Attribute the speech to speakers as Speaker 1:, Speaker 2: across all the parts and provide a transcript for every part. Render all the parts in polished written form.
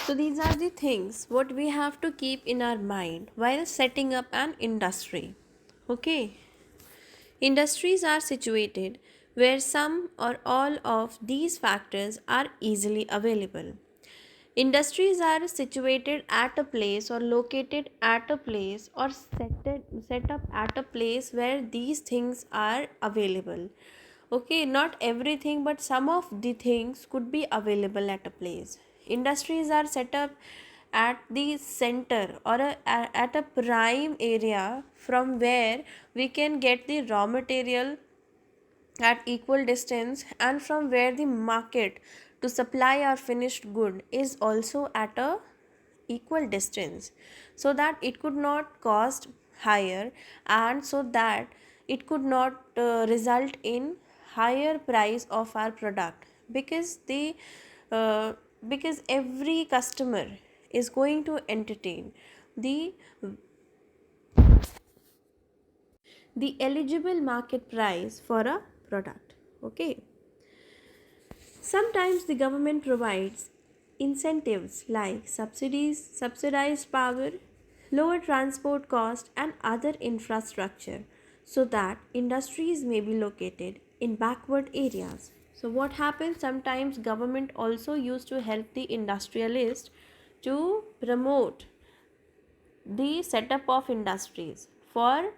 Speaker 1: So these are the things what we have to keep in our mind while setting up an industry. Okay. Industries are situated where some or all of these factors are easily available. Industries are situated at a place or located at a place or set up at a place where these things are available. Okay, not everything, but some of the things could be available at a place. Industries are set up at the center or at a prime area from where we can get the raw material at equal distance, and from where the market to supply our finished good is also at a equal distance, so that it could not cost higher, and so that it could not result in higher price of our product, because the uh, because every customer is going to entertain the eligible market price for a product. Okay. Sometimes the government provides incentives like subsidies, subsidized power, lower transport cost, and other infrastructure so that industries may be located in backward areas. So what happens, sometimes government also used to help the industrialist to promote the setup of industries for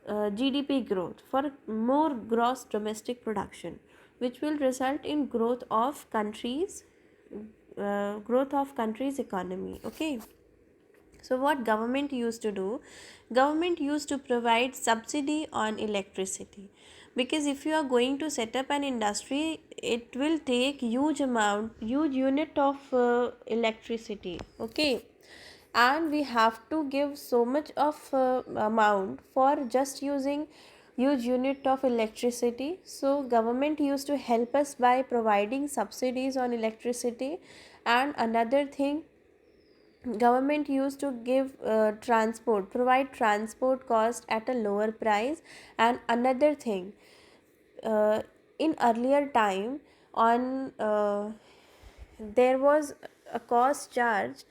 Speaker 1: GDP growth, for more gross domestic production, which will result in growth of countries economy. Okay. So what government used to do, government used to provide subsidy on electricity, because if you are going to set up an industry, it will take huge unit of electricity. Okay. And we have to give so much of amount for just using huge unit of electricity. So government used to help us by providing subsidies on electricity. And another thing, government used to give provide transport cost at a lower price. And another thing, uh, in earlier time, on there was a cost charge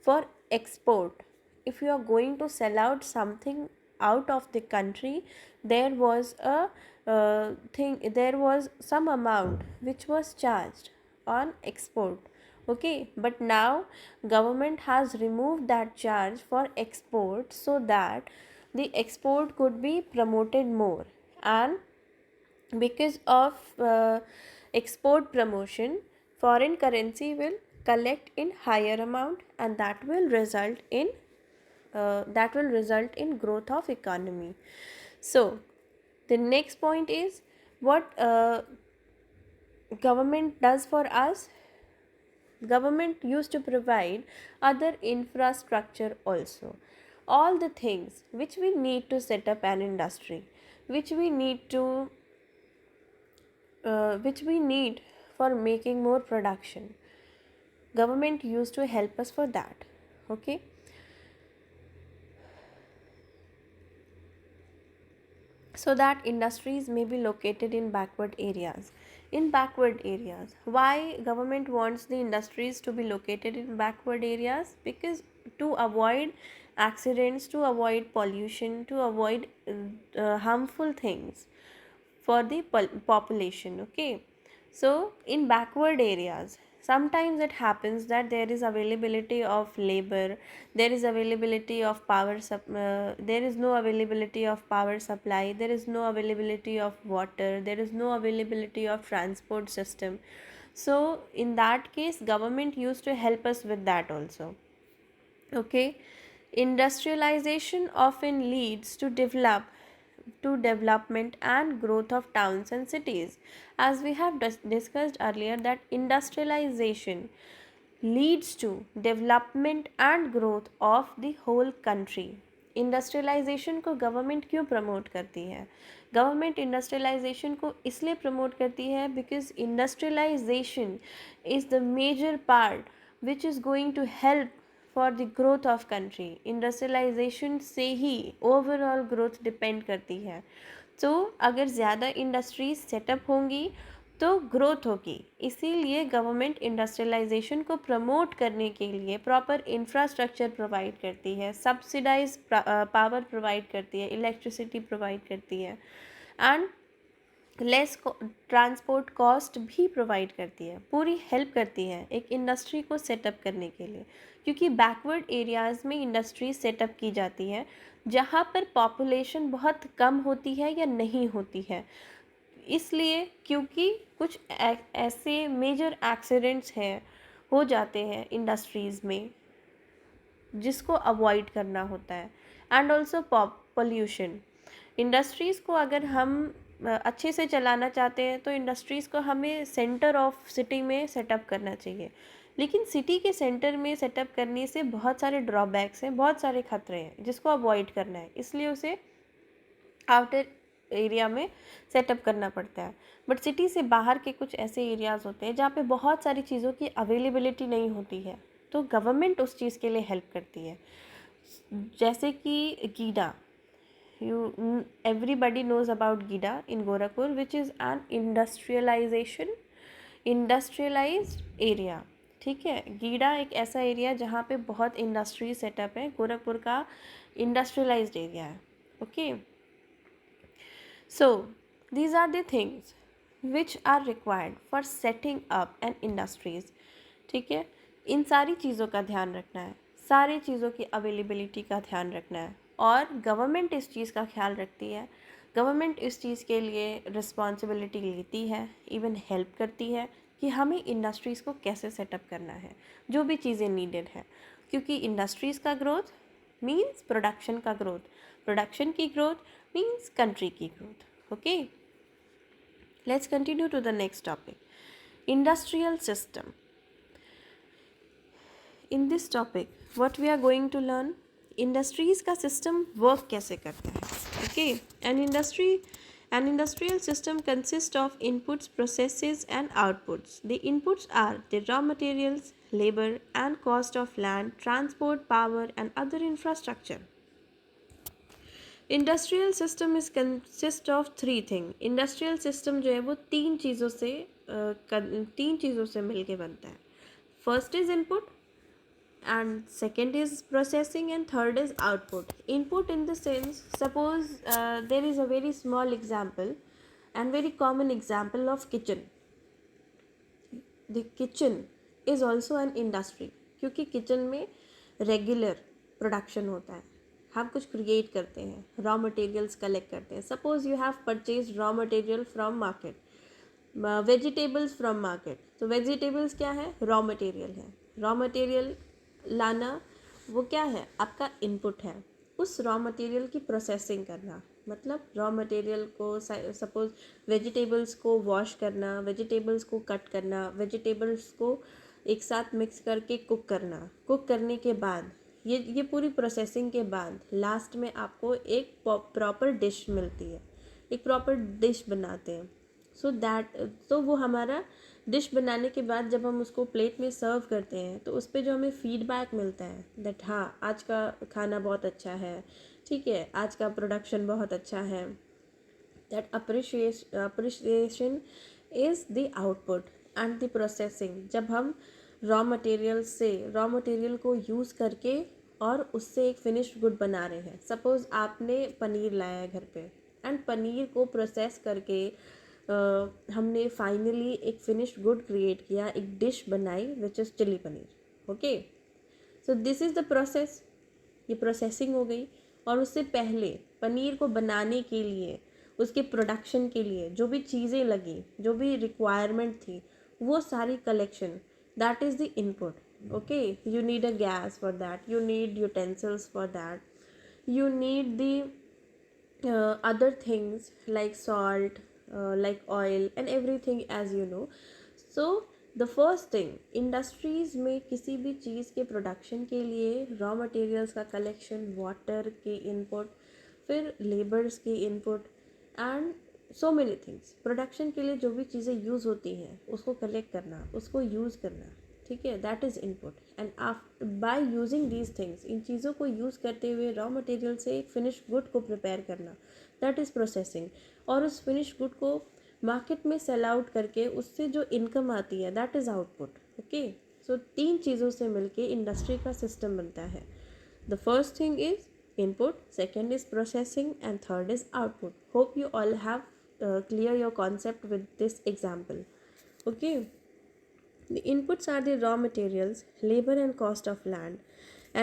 Speaker 1: for export. If you are going to sell out something out of the country, there was a there was some amount which was charged on export. Okay, but now government has removed that charge for export, so that the export could be promoted more. And because of export promotion, foreign currency will collect in higher amount, and that will result in growth of economy. So the next point is what government does for us. Government used to provide other infrastructure also, all the things which we need to set up an industry, which we need to which we need for making more production. Government used to help us for that. Okay. So that industries may be located in backward areas. In backward areas, why government wants the industries to be located in backward areas? Because to avoid accidents, to avoid pollution, to avoid harmful things for the population. Okay. So in backward areas, sometimes it happens that there is availability of labor, there is availability of there is no availability of power supply, there is no availability of water, there is no availability of transport system. So in that case, government used to help us with that also. Okay. Industrialization often leads to development and growth of towns and cities. As we have discussed earlier, that industrialization leads to development and growth of the whole country. Industrialization को government क्यों promote करती है? Government industrialization को इसलिए promote करती है because industrialization is the major part which is going to help for the growth of country. Industrialization से ही ओवरऑल ग्रोथ डिपेंड करती है. तो अगर ज़्यादा इंडस्ट्रीज सेटअप होंगी तो ग्रोथ होगी। इसीलिए गवर्नमेंट इंडस्ट्रियलाइजेशन को प्रमोट करने के लिए प्रॉपर इंफ्रास्ट्रक्चर प्रोवाइड करती है, सब्सिडाइज पावर प्रोवाइड करती है, इलेक्ट्रिसिटी प्रोवाइड करती है, एंड लेस ट्रांसपोर्ट कॉस्ट भी प्रोवाइड करती है, पूरी हेल्प करती है एक इंडस्ट्री को सेटअप करने के लिए। क्योंकि बैकवर्ड एरियाज़ में इंडस्ट्री सेटअप की जाती है जहाँ पर पॉपुलेशन बहुत कम होती है या नहीं होती है, इसलिए क्योंकि कुछ ऐसे मेजर एक्सीडेंट्स हैं हो जाते हैं इंडस्ट्रीज़ में जिसको अवॉइड करना होता है। एंड ऑल्सो पोल्यूशन, इंडस्ट्रीज़ को अगर हम अच्छे से चलाना चाहते हैं तो इंडस्ट्रीज़ को हमें सेंटर ऑफ सिटी में सेटअप करना चाहिए, लेकिन सिटी के सेंटर में सेटअप करने से बहुत सारे ड्रॉबैक्स हैं, बहुत सारे खतरे हैं जिसको अवॉइड करना है, इसलिए उसे आउटर एरिया में सेटअप करना पड़ता है। बट सिटी से बाहर के कुछ ऐसे एरियाज़ होते हैं जहाँ पे बहुत सारी चीज़ों की अवेलेबिलिटी नहीं होती है, तो गवर्नमेंट उस चीज़ के लिए हेल्प करती है। जैसे कि GIDA, everybody knows about GIDA in Gorakhpur, which is an industrialized area। ठीक है, गीडा एक ऐसा एरिया जहाँ पे बहुत इंडस्ट्री सेटअप है, गोरखपुर का इंडस्ट्रियलाइज्ड एरिया है। Okay, so these are the things which are required for setting up an industries। ठीक है, इन सारी चीज़ों का ध्यान रखना है, सारी चीज़ों की अवेलेबिलिटी का ध्यान रखना है, और गवर्नमेंट इस चीज़ का ख्याल रखती है। गवर्नमेंट इस चीज़ के लिए रिस्पॉन्सिबिलिटी लेती है, इवन हेल्प करती है कि हमें इंडस्ट्रीज़ को कैसे सेटअप करना है, जो भी चीज़ें नीडेड है। क्योंकि इंडस्ट्रीज़ का ग्रोथ मीन्स प्रोडक्शन का ग्रोथ, प्रोडक्शन की ग्रोथ मीन्स कंट्री की growth. Okay, let's continue to the next topic, industrial system। in this topic what we are going to learn, industries का system work कैसे करता है। okay, an industrial system consists of inputs, processes and outputs। the inputs are the raw materials, labor and cost of land, transport, power and other infrastructure। Industrial system is consist of three thing. Industrial system जो है वो तीन चीज़ों से मिलके बनता है। First is input, and second is processing, and third is output। input in the sense, suppose there is a very small example and very common example of kitchen। the kitchen is also an industry, क्योंकि kitchen में regular production होता है, हम कुछ create करते हैं, raw materials collect करते हैं। Suppose you have purchase raw material from market, vegetables from market, तो वेजिटेबल्स क्या है, रॉ मटेरियल है। रॉ मटेरियल लाना वो क्या है, आपका इनपुट है। उस रॉ मटेरियल की प्रोसेसिंग करना, मतलब रॉ मटेरियल को सपोज वेजिटेबल्स को वॉश करना, वेजिटेबल्स को कट करना, वेजिटेबल्स को एक साथ मिक्स करके कुक करना, कुक करने के बाद ये पूरी प्रोसेसिंग के बाद लास्ट में आपको एक प्रॉपर डिश मिलती है, एक प्रॉपर डिश बनाते हैं। तो वो हमारा डिश बनाने के बाद जब हम उसको प्लेट में सर्व करते हैं तो उस पर जो हमें फीडबैक मिलता है दैट हाँ आज का खाना बहुत अच्छा है, ठीक है, आज का प्रोडक्शन बहुत अच्छा है, that appreciation is the output and the processing. जब हम रॉ मटेरियल को यूज़ करके और उससे एक फिनिश्ड गुड बना रहे हैं। सपोज़ आपने पनीर लाया है घर पे एंड पनीर को प्रोसेस करके हमने फाइनली एक फिनिश्ड गुड क्रिएट किया, एक डिश बनाई which is chilli paneer. Okay, so this is the process, ये प्रोसेसिंग हो गई। और उससे पहले पनीर को बनाने के लिए, उसके प्रोडक्शन के लिए जो भी चीज़ें लगी, जो भी रिक्वायरमेंट थी, वो सारी collection, that is the input. Okay, you need a gas for that, you need utensils for that, you need the other things like salt, like oil and everything as you know। so the first thing, industries में किसी भी चीज़ के production के लिए raw materials का collection, water के input, फिर labours की input and so many things. Production के लिए जो भी चीज़ें यूज़ होती हैं उसको कलेक्ट करना, उसको यूज़ करना, ठीक है, that is input. And after by using these things, इन चीज़ों को यूज़ करते हुए रॉ मटेरियल से एक फिनिश्ड गुड को प्रिपेयर करना, दैट इज़ प्रोसेसिंग। और उस फिनिश्ड गुड को मार्केट में सेल आउट करके उससे जो इनकम आती है that is output. Okay, so तीन चीज़ों से मिलके इंडस्ट्री का सिस्टम बनता है। The first thing is input, second is processing, and third is output. Hope you all have clear your concept with this example. Okay, the inputs are the raw materials, labor and cost of land.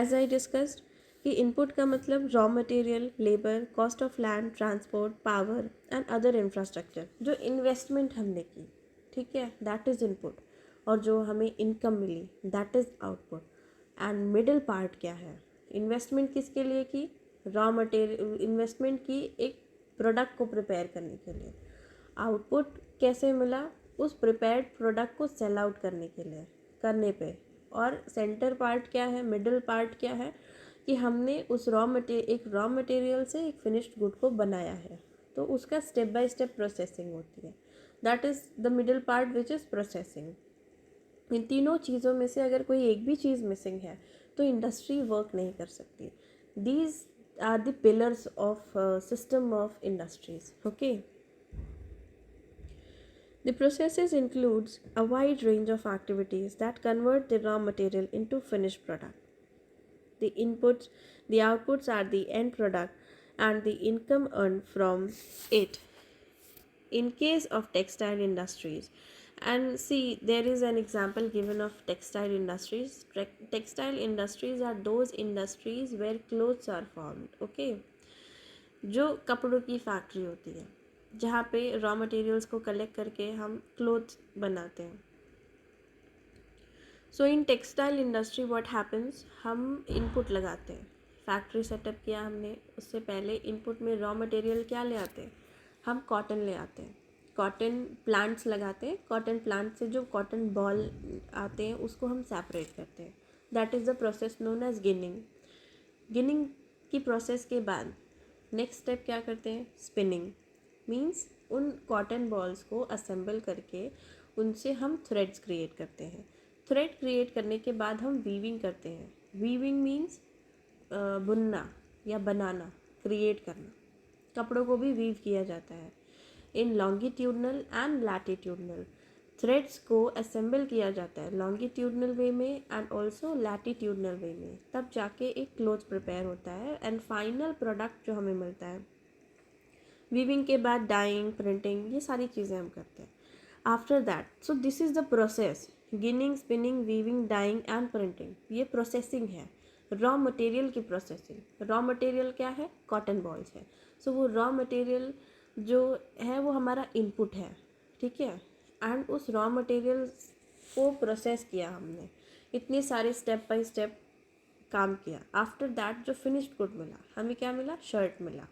Speaker 1: As I discussed कि input का मतलब raw material, labor, cost of land, transport, power and other infrastructure, जो investment हमने की, ठीक है, that is input, और जो हमें income milli that is output. And middle part क्या है? इन्वेस्टमेंट किसके लिए की? रॉ मटेरियल इन्वेस्टमेंट की एक प्रोडक्ट को प्रिपेयर करने के लिए। आउटपुट कैसे मिला? उस प्रिपेयर्ड प्रोडक्ट को सेल आउट करने के लिए, करने पे। और सेंटर पार्ट क्या है, मिडिल पार्ट क्या है कि हमने उस एक रॉ मटेरियल से एक फिनिश्ड गुड को बनाया है, तो उसका स्टेप बाय स्टेप प्रोसेसिंग होती है। That is the middle part which is processing. इन तीनों चीज़ों में से अगर कोई एक भी चीज़ मिसिंग है तो इंडस्ट्री वर्क नहीं कर सकती। These are the pillars of system of industries. Okay, the processes includes a wide range of activities that convert the raw material into finished product. The inputs, the outputs are the end product and the income earned from it. In case of textile industries, and see there is an example given of textile industries. Textile industries are those industries where clothes are formed. Okay, जो कपड़ों की factory होती है जहाँ पे raw materials को collect करके हम क्लोथ्स बनाते हैं। So in textile industry what happens, हम इनपुट लगाते हैं, फैक्ट्री सेटअप किया हमने, उससे पहले इनपुट में रॉ मटेरियल क्या ले आते हैं, हम कॉटन ले आते हैं, कॉटन प्लांट्स लगाते हैं, कॉटन प्लांट से जो कॉटन बॉल आते हैं उसको हम सेपरेट करते हैं। That is the process known as ginning. Ginning की प्रोसेस के बाद नेक्स्ट स्टेप क्या करते हैं, स्पिनिंग। मीन्स उन कॉटन बॉल्स को असेंबल करके उनसे हम थ्रेड्स क्रिएट करते हैं। थ्रेड क्रिएट करने के बाद हम वीविंग करते हैं। वीविंग मीन्स बुनना या बनाना, क्रिएट करना। कपड़ों को भी वीव किया जाता है इन लॉन्गिट्यूडनल एंड लैटिट्यूडनल। थ्रेड्स को असेंबल किया जाता है लॉन्गिट्यूडनल वे में एंड ऑल्सो लैटिट्यूडनल वे में, तब जाके एक क्लोथ प्रिपेयर होता है एंड फाइनल प्रोडक्ट जो हमें मिलता है। वीविंग के बाद डाइंग, प्रिंटिंग, ये सारी चीज़ें हम करते हैं। After that, so this is the process, ginning, spinning, weaving, dyeing and printing, ये प्रोसेसिंग है, रॉ मटेरियल की प्रोसेसिंग। रॉ मटेरियल क्या है, कॉटन बॉल्स है। सो वो रॉ मटेरियल जो है वो हमारा इनपुट है, ठीक है, एंड उस रॉ मटेरियल को प्रोसेस किया हमने, इतने सारे स्टेप बाय स्टेप काम किया। आफ्टर दैट जो फिनिश्ड गुड मिला, हमें क्या मिला, शर्ट मिला।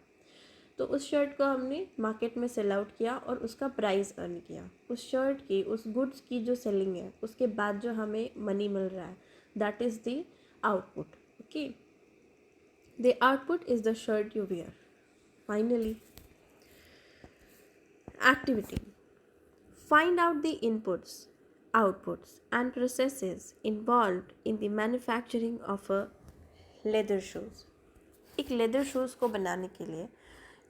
Speaker 1: तो उस शर्ट को हमने मार्केट में सेल आउट किया और उसका प्राइस अर्न किया। उस शर्ट की, उस गुड्स की जो सेलिंग है उसके बाद जो हमें मनी मिल रहा है that is the output. Okay, the output is the shirt you wear. Finally, activity. Find out the inputs, outputs and processes involved in the manufacturing of a leather shoes. एक leather shoes को बनाने के लिए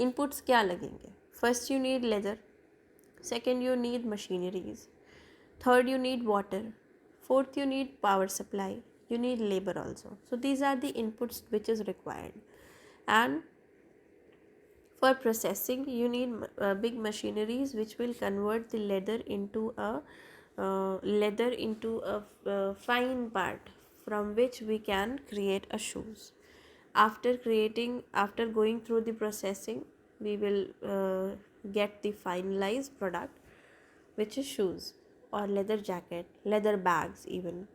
Speaker 1: inputs क्या लगेंगे? First you need leather, second you need machineries, third you need water, fourth you need power supply, you need labor also. So these are the inputs which is required. And for processing you need big machineries which will convert the leather into a fine part from which we can create a shoes. After going through the processing, we will get the finalized product which is shoes or leather jacket, leather bags even.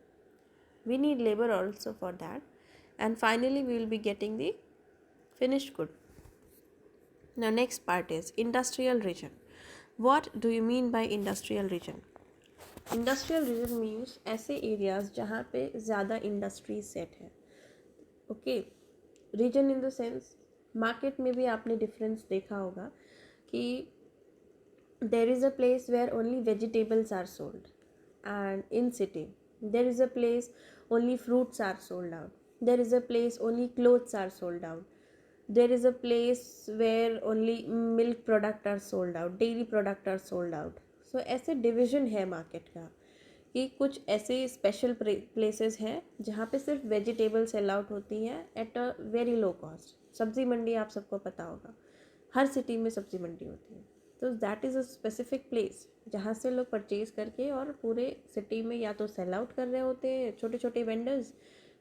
Speaker 1: We need labor also for that, and finally we will be getting the finished good. Now next part is industrial region. What do you mean by industrial region? Industrial region means ऐसे areas जहाँ पे ज़्यादा industry set है। Okay, region in the sense, market में भी आपने difference देखा होगा कि there is a place where only vegetables are sold, and in city there is a place only fruits are sold out, there is a place only clothes are sold out. there is a place where only milk product are sold out, dairy product are sold out. So ऐसे division है market का कि कुछ ऐसे special places हैं जहाँ पे सिर्फ वेजिटेबल सेल आउट होती हैं at a very low cost. सब्जी मंडी आप सबको पता होगा, हर सिटी में सब्जी मंडी होती है. तो that is a specific place जहाँ से लोग परचेज़ करके और पूरे सिटी में या तो सेल आउट कर रहे होते हैं छोटे छोटे वेंडर्स,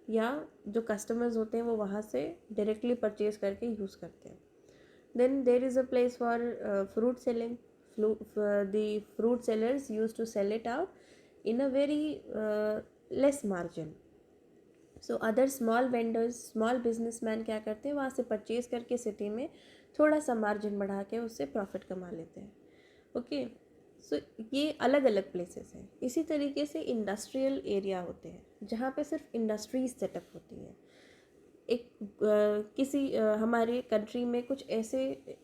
Speaker 1: या जो कस्टमर्स होते हैं वो वहाँ से डायरेक्टली परचेज़ करके यूज़ करते हैं. Then there is a place for fruit selling. The fruit sellers used to sell it out in a very less margin. So other small vendors, small businessman क्या करते हैं, वहाँ से परचेज़ करके city में थोड़ा सा मार्जिन बढ़ा के उससे प्रॉफिट कमा लेते हैं. ओके. सो ये अलग अलग प्लेसेस हैं. इसी तरीके से इंडस्ट्रियल एरिया होते हैं जहाँ पे सिर्फ इंडस्ट्रीज सेटअप होती हैं. एक किसी हमारे कंट्री में कुछ ऐसे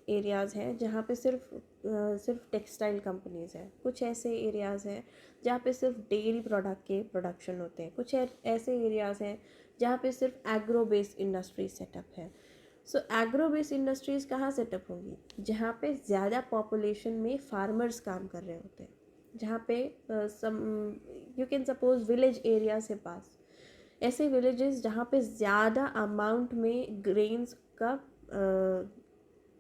Speaker 1: एरियाज़ हैं जहाँ पे सिर्फ टेक्सटाइल कंपनीज़ हैं. कुछ ऐसे एरियाज़ हैं जहाँ पे सिर्फ डेयरी प्रोडक्ट के प्रोडक्शन होते हैं. कुछ ऐसे एरियाज़ हैं जहाँ पे सिर्फ एग्रो बेस्ड इंडस्ट्री सेटअप है. सो एग्रो बेस्ड इंडस्ट्रीज़ कहाँ सेटअप होंगी? जहाँ पे ज़्यादा पॉपुलेशन में फार्मर्स काम कर रहे होते हैं. जहाँ पे you can suppose village area से पास, ऐसे विलेजेस जहाँ पे ज़्यादा अमाउंट में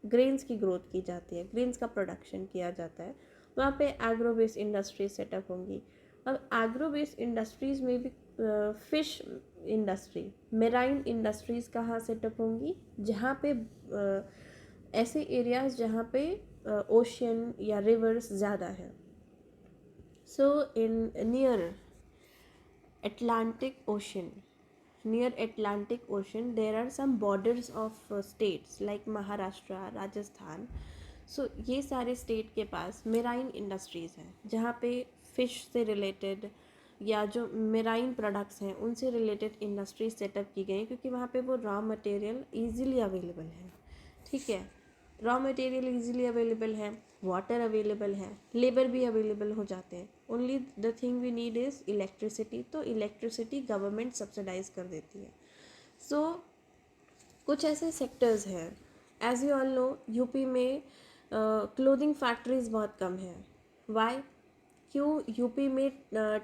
Speaker 1: ग्रेन्स की ग्रोथ की जाती है, ग्रेन्स का प्रोडक्शन किया जाता है, वहाँ पे एग्रो बेस्ड इंडस्ट्रीज सेटअप होंगी. अब एग्रो बेस्ड इंडस्ट्रीज़ में भी फिश इंडस्ट्री, मेराइन इंडस्ट्रीज़ कहाँ सेटअप होंगी? जहाँ पे ऐसे एरियाज जहाँ पे ओशियन या रिवर्स ज़्यादा हैं. So in near Atlantic Ocean, near Atlantic Ocean there are some borders of states like Maharashtra, Rajasthan. So ये सारे स्टेट के पास मेराइन इंडस्ट्रीज़ हैं जहाँ पे फ़िश से रिलेटेड या जो मेराइन प्रोडक्ट्स हैं उनसे रिलेटेड इंडस्ट्रीज सेटअप की गई, क्योंकि वहाँ पे वो रॉ मटेरियल ईजीली अवेलेबल है. ठीक है, रॉ मटेरियल ईजीली अवेलेबल है, वाटर अवेलेबल है, लेबर भी अवेलेबल हो जाते हैं. Only the thing we need is electricity. तो इलेक्ट्रिसिटी गवर्नमेंट सब्सिडाइज कर देती है. सो कुछ ऐसे सेक्टर्स हैं. As you all know, UP में क्लोथिंग फैक्ट्रीज बहुत कम है. वाई? क्यों यूपी में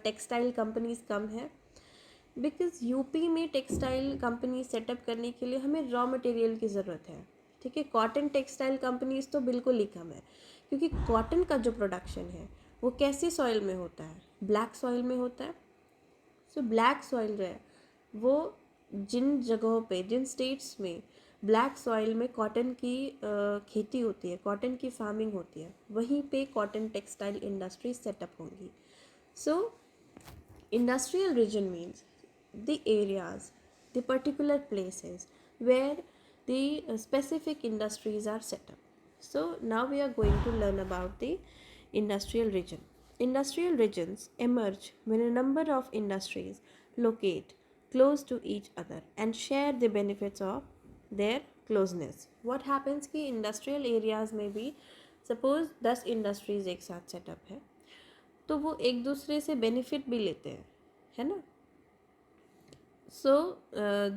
Speaker 1: टेक्सटाइल कंपनीज कम है? बिकॉज यूपी में टेक्सटाइल कंपनी सेटअप करने के लिए हमें रॉ मटेरियल की ज़रूरत है. ठीक है, कॉटन टेक्सटाइल कंपनीज तो बिल्कुल ही कम है, क्योंकि कॉटन का जो प्रोडक्शन है वो कैसे सॉइल में होता है? ब्लैक सॉइल में होता है. सो ब्लैक सॉइल जो है वो जिन जगहों पे, जिन स्टेट्स में ब्लैक सॉइल में कॉटन की खेती होती है, कॉटन की फार्मिंग होती है, वहीं पे कॉटन टेक्सटाइल इंडस्ट्री सेटअप होंगी. सो industrial region means the areas, the particular places where the specific industries are set up. So now we are going to learn about the industrial region. Industrial regions emerge when a number of industries locate close to each other and share the benefits of their closeness. What happens कि industrial areas में भी suppose 10 industries एक साथ setup है, तो वो एक दूसरे से बेनिफिट भी लेते हैं, है ना. So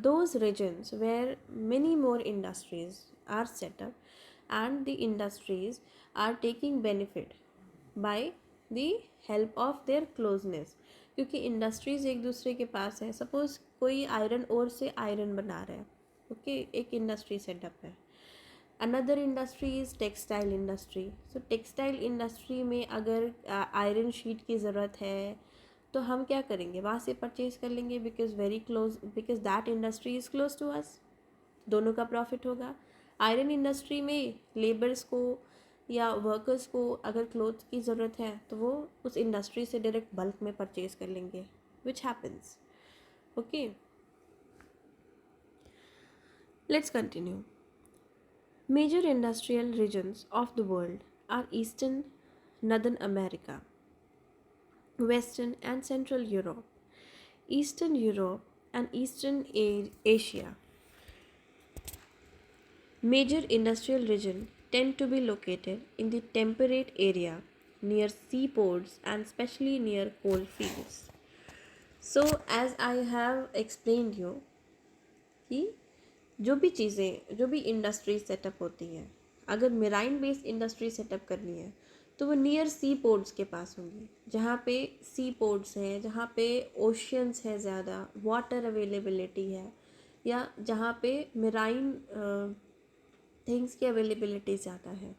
Speaker 1: those regions where many more industries are set up and the industries are taking benefit by the help of their closeness. क्योंकि इंडस्ट्रीज एक दूसरे के पास है. सपोज कोई आयरन ओर से आयरन बना रहा है, ओके, एक इंडस्ट्री सेटअप है. Another industry is textile industry. So textile industry में अगर आयरन शीट की ज़रूरत है तो हम क्या करेंगे? वहाँ से परचेज़ कर लेंगे, because very close, because that industry is close to us. दोनों का प्रॉफिट होगा. आयरन इंडस्ट्री में लेबर्स को या वर्कर्स को अगर क्लोथ की ज़रूरत है तो वो उस इंडस्ट्री से डायरेक्ट बल्क में परचेज़ कर लेंगे, which happens. Okay, let's continue. Major industrial regions of the world are Eastern, Northern America, Western and Central Europe, Eastern Europe and Eastern Asia. Major industrial regions tend to be located in the temperate area near seaports and especially near coal fields. So as I have explained you, कि जो भी चीज़ें, जो भी industry setup होती हैं, अगर marine based industry setup करनी है तो वो नियर सी पोर्ट्स के पास होंगी, जहाँ पे सी पोर्ट्स हैं, जहाँ पे ओशियंस है, ज़्यादा वाटर अवेलेबिलिटी है, या जहाँ पे मेराइन थिंग्स की अवेलेबिलिटी ज़्यादा है,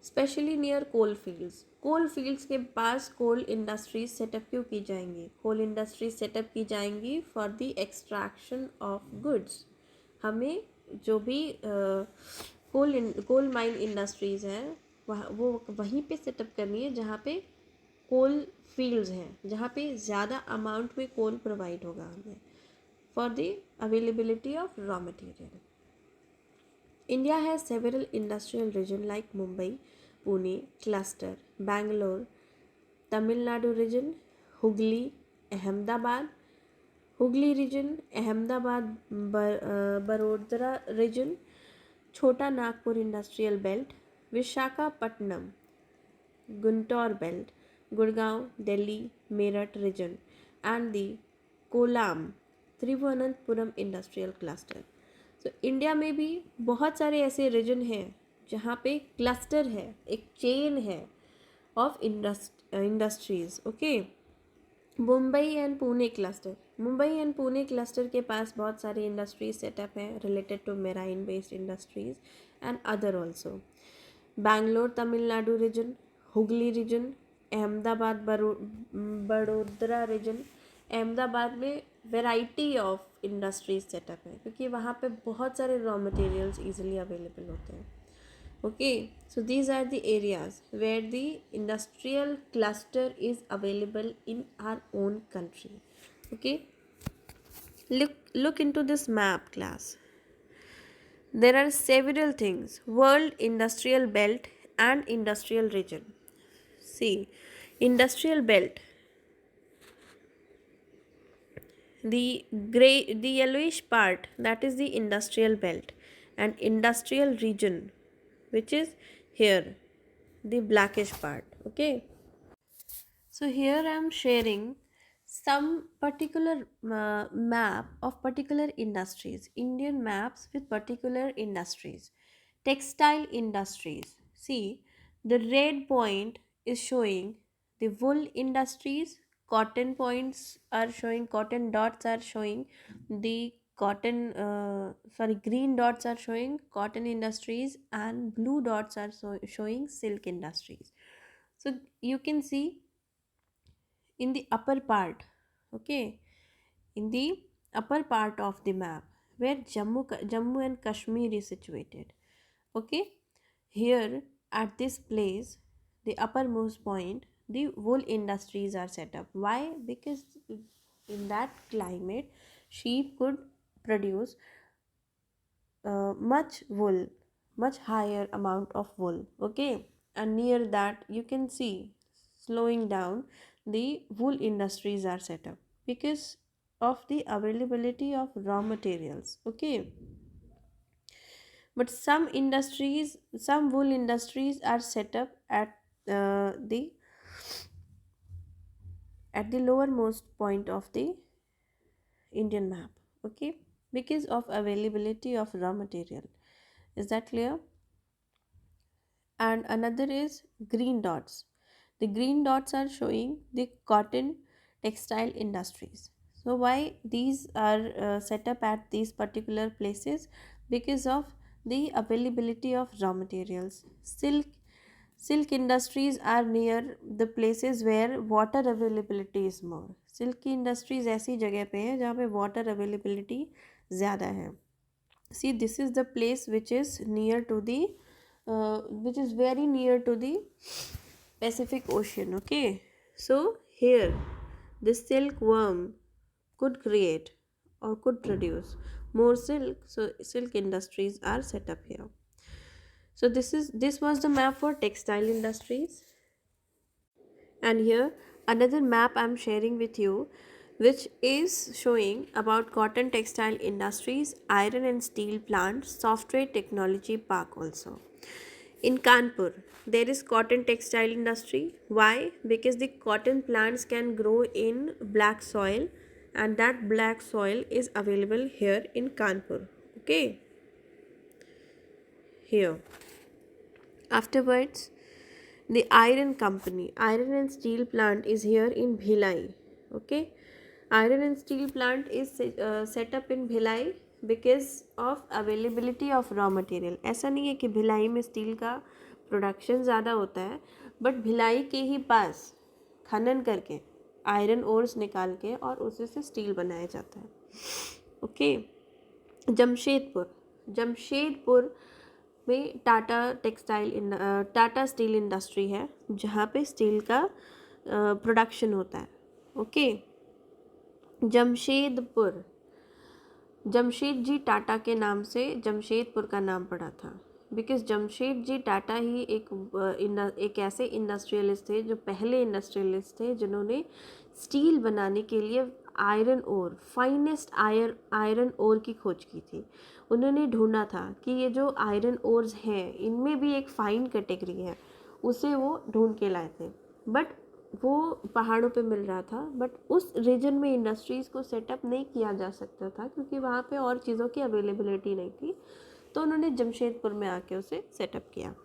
Speaker 1: स्पेशली नियर कोल फील्ड्स। कोल फील्ड्स के पास कोल इंडस्ट्रीज सेटअप क्यों की जाएंगी? कोल इंडस्ट्रीज सेटअप की जाएंगी for the extraction of goods. हमें जो भी कोल माइन इंडस्ट्रीज़ हैं वो वहीं पे सेटअप करनी है जहाँ पे कोल फील्ड्स हैं, जहाँ पे ज़्यादा अमाउंट में कोल प्रोवाइड होगा हमें for the availability of raw material. India has several industrial regions like Mumbai, Pune, cluster, Bangalore, Tamil Nadu region, Hooghly, Ahmedabad, Hooghly region, Ahmedabad, Barodara region, Chota Nagpur industrial belt, Vishakhapatnam, Guntur belt, Gurgaon, Delhi, Meerut region, and the Kolam, Thiruvananthapuram industrial cluster. तो India में भी बहुत सारे ऐसे reason हैं जहाँ पे cluster है, एक चेन है of industries. Okay, Mumbai and Pune cluster, Mumbai and Pune cluster के पास बहुत सारे इंडस्ट्रीज सेटअप हैं related to marine based industries and other also. Bangalore Tamil Nadu region, Hooghly region, Ahmedabad Vadodara region. Ahmedabad में वेराइटी ऑफ इंडस्ट्रीज सेटअप है क्योंकि वहाँ पे बहुत सारे रॉ मटेरियल्स इजीली अवेलेबल होते हैं। Okay, so these are the areas where the industrial cluster is available in our own country. Okay, look into this map class. There are several things: world industrial belt and industrial region. See, industrial belt, the yellowish part, that is the industrial belt, and industrial region, which is here, the blackish part. Okay, so here I am sharing some particular map of particular industries, Indian maps with particular industries. Textile industries, see, the red point is showing the wool industries, cotton points are showing, cotton dots are showing the cotton, green dots are showing cotton industries, and blue dots are showing silk industries. So you can see in the upper part, okay, in the upper part of the map where Jammu and Kashmir is situated. Okay, here at this place, the uppermost point, the wool industries are set up. Why? Because in that climate sheep could produce much wool, much higher amount of wool. Okay, and near that you can see, slowing down, the wool industries are set up because of the availability of raw materials. Okay, but some wool industries are set up the at the lowermost point of the Indian map. Okay, because of availability of raw material. Is that clear? And another is green dots. The green dots are showing the cotton textile industries. So why these are set up at these particular places? Because of the availability of raw materials. Silk industries are near the places where water availability is more. Silk industries ऐसी जगह पे है जहाँ पे water availability ज़्यादा है. See, this is the place which is near to the which is very near to the Pacific Ocean. Okay, so here this silkworm could create or could produce more silk, so silk industries are set up here. So this was the map for textile industries. And here another map I'm sharing with you, which is showing about cotton textile industries, iron and steel plants, software technology park also. In Kanpur, there is cotton textile industry. Why? Because the cotton plants can grow in black soil, and that black soil is available here in Kanpur. Okay, here. Afterwards, the iron company, iron and steel plant is here in Bhilai. Okay, iron and steel plant is set up in Bhilai because of availability of raw material. ऐसा नहीं है कि भिलाई में steel का production ज़्यादा होता है, but Bhilai के ही पास खनन करके आयरन ओर्स निकाल के और उसी से स्टील बनाया जाता है. ओके, जमशेदपुर, जमशेदपुर में टाटा स्टील इंडस्ट्री है जहाँ पे स्टील का प्रोडक्शन होता है. ओके, जमशेदपुर, जमशेद जी टाटा के नाम से जमशेदपुर का नाम पड़ा था, बिकॉज जमशेद जी टाटा ही एक ऐसे इंडस्ट्रियलिस्ट थे जो पहले इंडस्ट्रियलिस्ट थे जिन्होंने स्टील बनाने के लिए iron ore, finest iron ore की खोज की थी. उन्होंने ढूंढा था कि ये जो आयरन ओर्स हैं इनमें भी एक फाइन कैटेगरी है, उसे वो ढूंढ के लाए थे. बट वो पहाड़ों पे मिल रहा था, बट उस रीजन में इंडस्ट्रीज़ को सेटअप नहीं किया जा सकता था क्योंकि वहाँ पे और चीज़ों की अवेलेबिलिटी नहीं थी. तो उन्होंने जमशेदपुर में आके उसे सेटअप किया.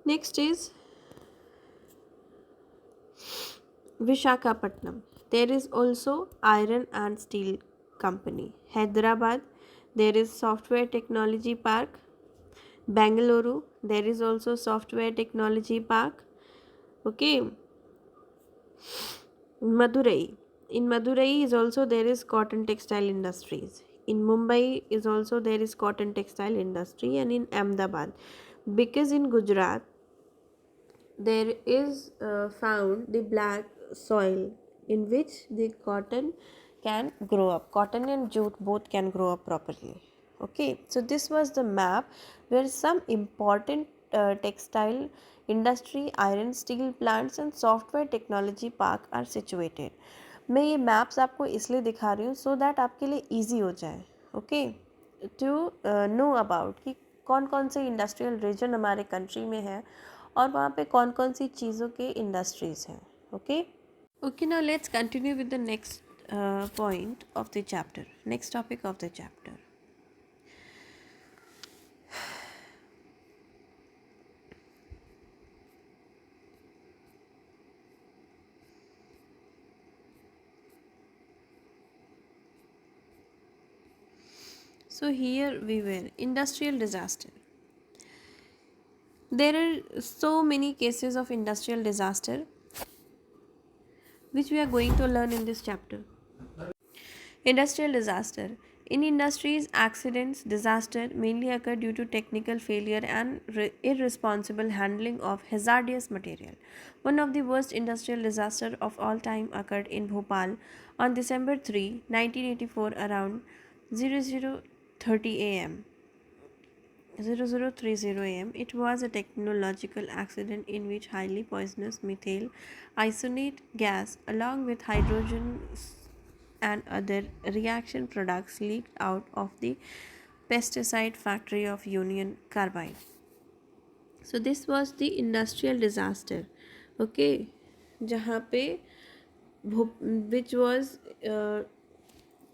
Speaker 1: Next is Vishakhapatnam. There is also iron and steel company. Hyderabad, there is software technology park. Bangalore, there is also software technology park. Okay. Madurai. In Madurai is also there is cotton textile industries. In Mumbai is also there is cotton textile industry, and in Ahmedabad. Because in Gujarat there is found the black soil in which the cotton can grow up. Cotton and jute both can grow up properly. Okay, so this was the map where some important textile industry, iron steel plants and software technology park are situated. मैं ये maps आपको इसलिए दिखा रही हूँ so that आपके लिए easy हो जाए. ओके, टू नो अबाउट कि कौन कौन से इंडस्ट्रियल रीजन हमारे कंट्री में है और वहाँ पे कौन कौन सी चीज़ों के इंडस्ट्रीज़ हैं. Okay okay, now let's continue with the next point of the chapter, next topic of the chapter. So here we were, industrial disaster. There are so many cases of industrial disaster which we are going to learn in this chapter. Industrial disaster. In industries, accidents, disaster mainly occur due to technical failure and irresponsible handling of hazardous material. One of the worst industrial disasters of all time occurred in Bhopal on December 3, 1984 around 00:30 am. 0030 am. It was a technological accident in which highly poisonous methyl isonate gas along with hydrogen and other reaction products leaked out of the pesticide factory of Union Carbide. So this was the industrial disaster. Okay, जहाँ पे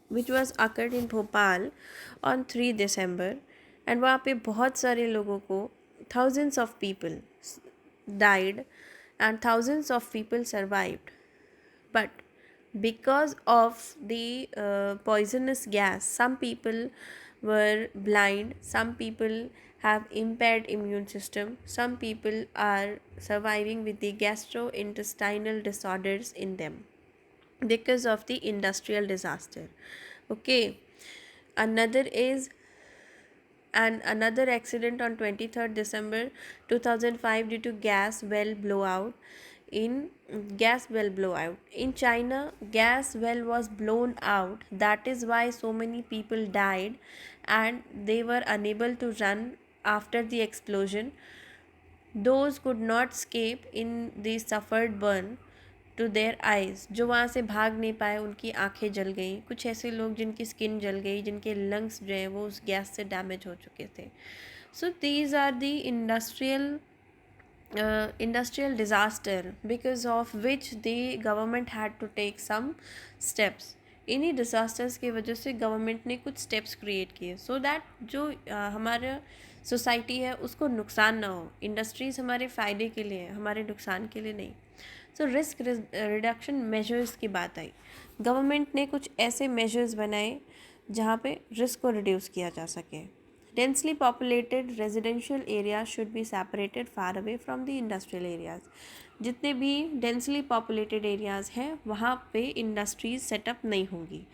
Speaker 1: which was occurred in Bhopal on 3 December, and वहाँ पे बहुत सारे लोगों को, thousands of people died and thousands of people survived, but because of the poisonous gas, some people were blind, some people have impaired immune system, some people are surviving with the gastrointestinal disorders in them because of the industrial disaster. Okay, another is another accident on 23rd December 2005 due to gas well blowout in China. Gas well was blown out, that is why so many people died and they were unable to run after the explosion. Those could not escape in the suffered burn to their eyes, जो वहाँ से भाग नहीं पाए उनकी आंखें जल गई. कुछ ऐसे लोग जिनकी स्किन जल गई, जिनके लंग्स जो हैं वो उस गैस से डैमेज हो चुके थे. So these are the industrial disaster because of which the government had to take some steps. इन्हीं डिज़ास्टर्स की वजह से गवर्नमेंट ने कुछ स्टेप्स क्रिएट किए सो दैट जो हमारा सोसाइटी है उसको नुकसान ना हो। इंडस्ट्रीज़ हमारे फ़ायदे के लिए है, हमारे नुकसान के लिए नहीं। सो रिस्क रिडक्शन मेजर्स की बात आई, गवर्नमेंट ने कुछ ऐसे मेजर्स बनाए जहाँ पे रिस्क को रिड्यूस किया जा सके। Densely populated residential area should be separated far away from the industrial areas. जितने भी डेंसली पॉपुलेटेड एरियाज़ हैं वहाँ पे इंडस्ट्रीज सेटअप नहीं होंगी।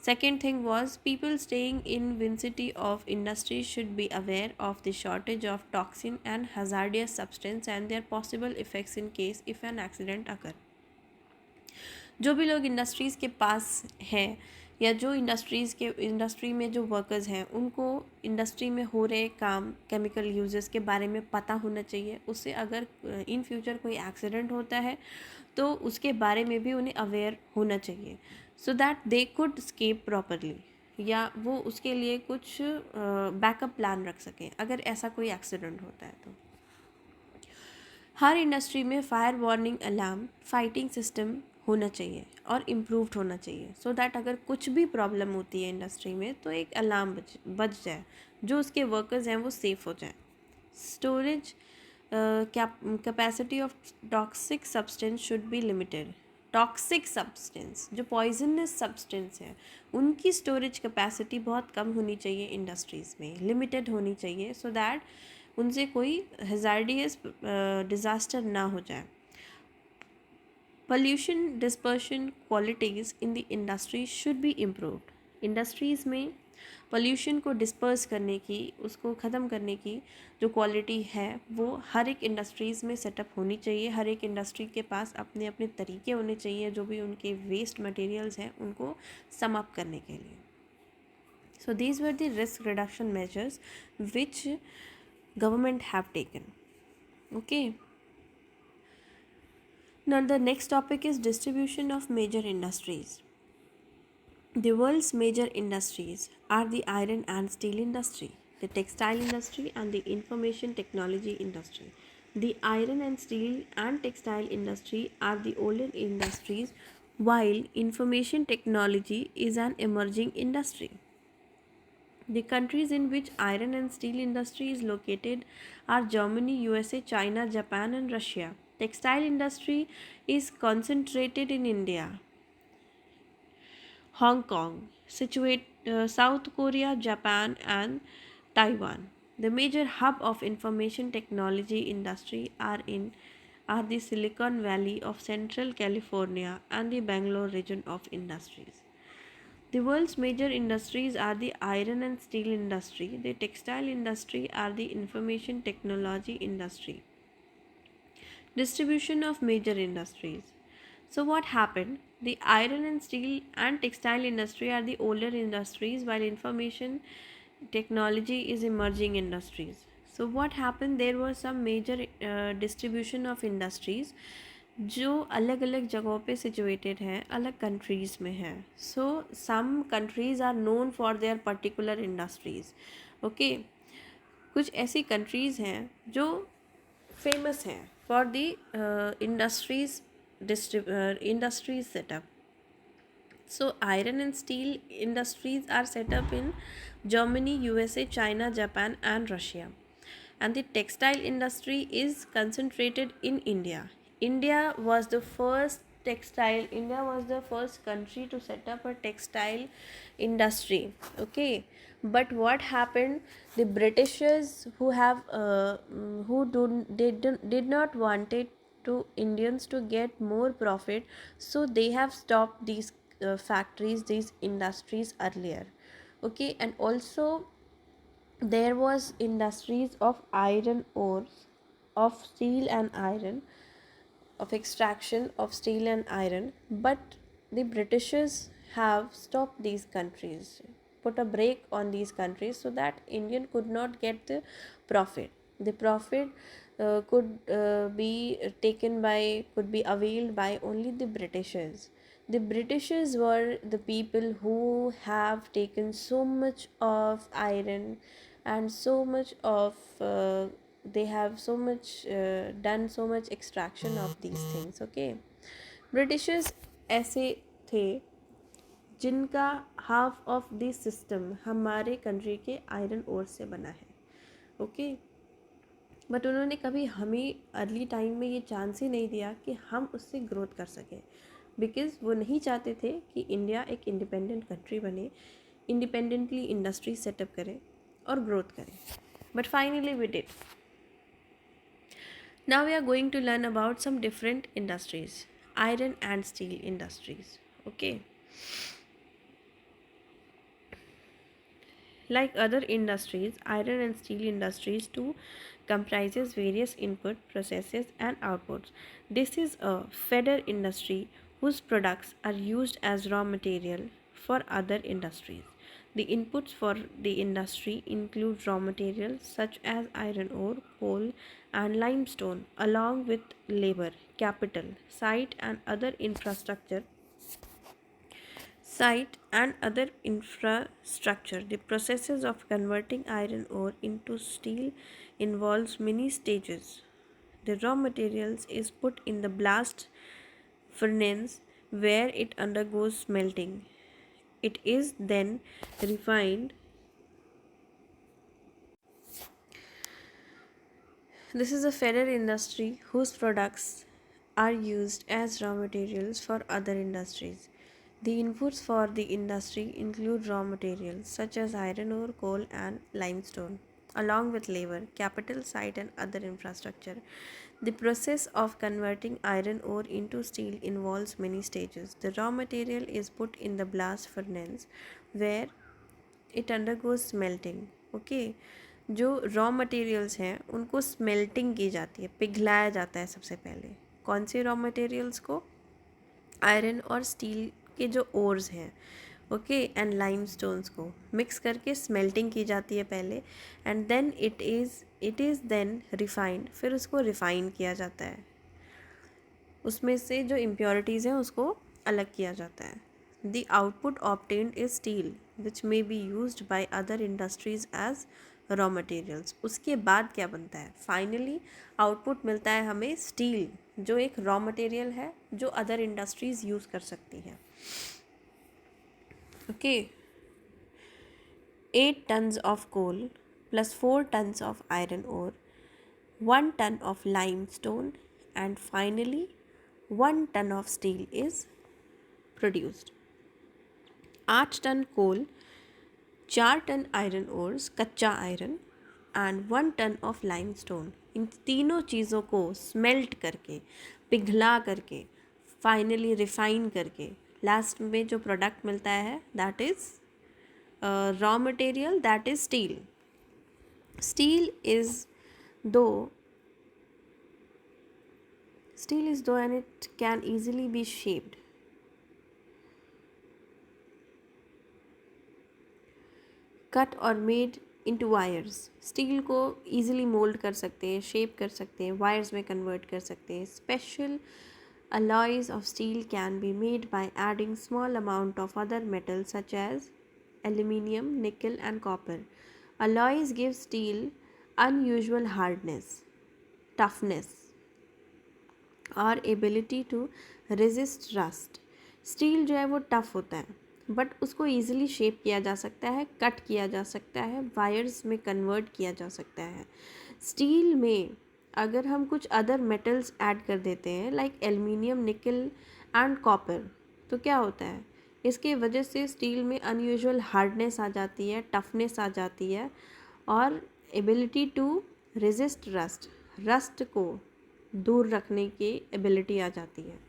Speaker 1: Second thing was people staying in vicinity of industries should be aware of the shortage of toxin and hazardous substance and their possible effects in case if an accident occur. जो भी लोग industries के पास हैं या जो industry में जो workers हैं उनको इंडस्ट्री में हो रहे काम केमिकल यूजेस के बारे में पता होना चाहिए। उससे अगर इन फ्यूचर कोई एक्सीडेंट होता है तो उसके बारे में भी उन्हें अवेयर होना चाहिए so that they could escape properly, या वो उसके लिए कुछ बैकअप प्लान रख सकें अगर ऐसा कोई एक्सीडेंट होता है तो। हर इंडस्ट्री में fire warning alarm fighting system होना चाहिए और इम्प्रूव्ड होना चाहिए सो दैट अगर कुछ भी प्रॉब्लम होती है इंडस्ट्री में तो एक अलार्म बज जाए, जो उसके वर्कर्स हैं वो सेफ़ हो जाए। Storage capacity of toxic substance should be limited. Toxic substance जो पॉइजनस सब्सटेंस है उनकी स्टोरेज कैपेसिटी बहुत कम होनी चाहिए इंडस्ट्रीज़ में, लिमिटेड होनी चाहिए सो दैट उनसे कोई हैज़ार्डियस डिज़ास्टर ना हो जाए। Pollution dispersion qualities in the industry should be improved. Industries में पोल्यूशन को डिस्पर्स करने की, उसको ख़त्म करने की जो क्वालिटी है वो हर एक इंडस्ट्रीज़ में सेटअप होनी चाहिए। हर एक इंडस्ट्री के पास अपने अपने तरीके होने चाहिए जो भी उनके वेस्ट मटेरियल्स हैं उनको सम अप करने के लिए। So these were the risk reduction measures which government have taken. Okay. Now the next topic is distribution of major industries. The world's major industries are the iron and steel industry, the textile industry and the information technology industry. The iron and steel and textile industry are the older industries while information technology is an emerging industry. The countries in which iron and steel industry is located are Germany, USA, China, Japan and Russia. Textile industry is concentrated in India, Hong Kong, South Korea, Japan and Taiwan. The major hub of information technology industry are the Silicon Valley of Central California and the Bangalore region of industries. The world's major industries are the iron and steel industry, the textile industry are the information technology industry. Distribution of major industries. So what happened? The iron and steel and textile industry are the older industries while information technology is emerging industries. So what happened? There was some major distribution of industries जो अलग अलग जगहों पे situated हैं, अलग countries में हैं. So some countries are known for their particular industries. Okay, कुछ ऐसी कंट्रीज़ हैं जो फेमस हैं for the industries setup. So iron and steel industries are set up in Germany, USA, China, Japan and Russia. And the textile industry is concentrated in India. India was the first country to set up a textile industry. Okay, but what happened? The Britishers did not wanted to Indians to get more profit, so they have stopped these factories, these industries earlier. Okay, and also there was industries of iron ores, of steel and iron, of extraction of steel and iron, but the Britishers have stopped these countries, put a break on these countries so that Indian could not get the profit. The profit could be availed by only the Britishers. The Britishers were the people who have taken so much of iron and so much of they have so much done so much extraction of these things. Okay, Britishers ऐसे थे जिनका half of the system हमारे country के iron ore से बना है, okay. But उन्होंने कभी हमें अर्ली टाइम में ये चांस ही नहीं दिया कि हम उससे ग्रोथ कर सकें, बिकॉज़ वो नहीं चाहते थे कि इंडिया एक इंडिपेंडेंट कंट्री बने, इंडिपेंडेंटली इंडस्ट्री सेटअप करे और ग्रोथ करे। But finally we did. Now we are going to learn about some different industries, iron and steel industries, okay. Like other industries, iron and steel industries too comprises various input, processes and outputs. This is a feeder industry whose products are used as raw material for other industries. The inputs for the industry include raw materials such as iron ore, coal, and limestone, along with labor, capital, site, and other infrastructure site and other infrastructure. The processes of converting iron ore into steel involves many stages. The raw materials is put in the blast furnace where it undergoes smelting. It is then refined. This is a federal industry whose products are used as raw materials for other industries. The inputs for the industry include raw materials such as iron ore, coal, and limestone, along with labor, capital, site, and other infrastructure. The process of converting iron ore into steel involves many stages. The raw material is put in the blast furnace where it undergoes smelting, okay. जो raw materials हैं उनको smelting की जाती है, पिघलाया जाता है सबसे पहले। कौन से रॉ मटेरियल्स को? आयरन और स्टील के जो ओर्स हैं, ओके, एंड लाइमस्टोन्स को मिक्स करके स्मेल्टिंग की जाती है पहले, and then it is then refined. फिर उसको रिफाइन किया जाता है, उसमें से जो इम्प्योरिटीज़ हैं उसको अलग किया जाता है। The output obtained is steel, which may be used by other industries as raw materials. उसके बाद क्या बनता है? फाइनली आउटपुट मिलता है हमें स्टील, जो एक रॉ मटेरियल है जो अदर इंडस्ट्रीज यूज़ कर सकती हैं, okay. 8 tons of coal plus 4 tons of iron ore, 1 ton of limestone, and finally 1 ton of steel is produced. 8 ton coal, 4 ton iron ores कच्चा iron and 1 ton of limestone, इन तीनों चीज़ों को smelt करके, पिघला करके, फाइनली रिफाइन करके last में जो प्रोडक्ट मिलता है that is raw material, that is steel. Steel is though and it can easily be shaped. Cut और मेड इंटू वायर्स. स्टील को ईजिली मोल्ड कर सकते हैं, शेप कर सकते हैं, वायर्स में कन्वर्ट कर सकते हैं. Special alloys of steel can be made by adding small amount of other metals such as aluminium, nickel and copper. Alloys give steel unusual hardness, toughness और ability to resist rust. Steel जो है वो tough होता है but उसको easily shape किया जा सकता है, कट किया जा सकता है, वायर्स में कन्वर्ट किया जा सकता है. स्टील में अगर हम कुछ अदर मेटल्स ऐड कर देते हैं लाइक एल्युमिनियम, निकल एंड कॉपर, तो क्या होता है? इसके वजह से स्टील में अनयूजुअल हार्डनेस आ जाती है, टफनेस आ जाती है और एबिलिटी टू रेजिस्ट रस्ट को दूर रखने की एबिलिटी आ जाती है.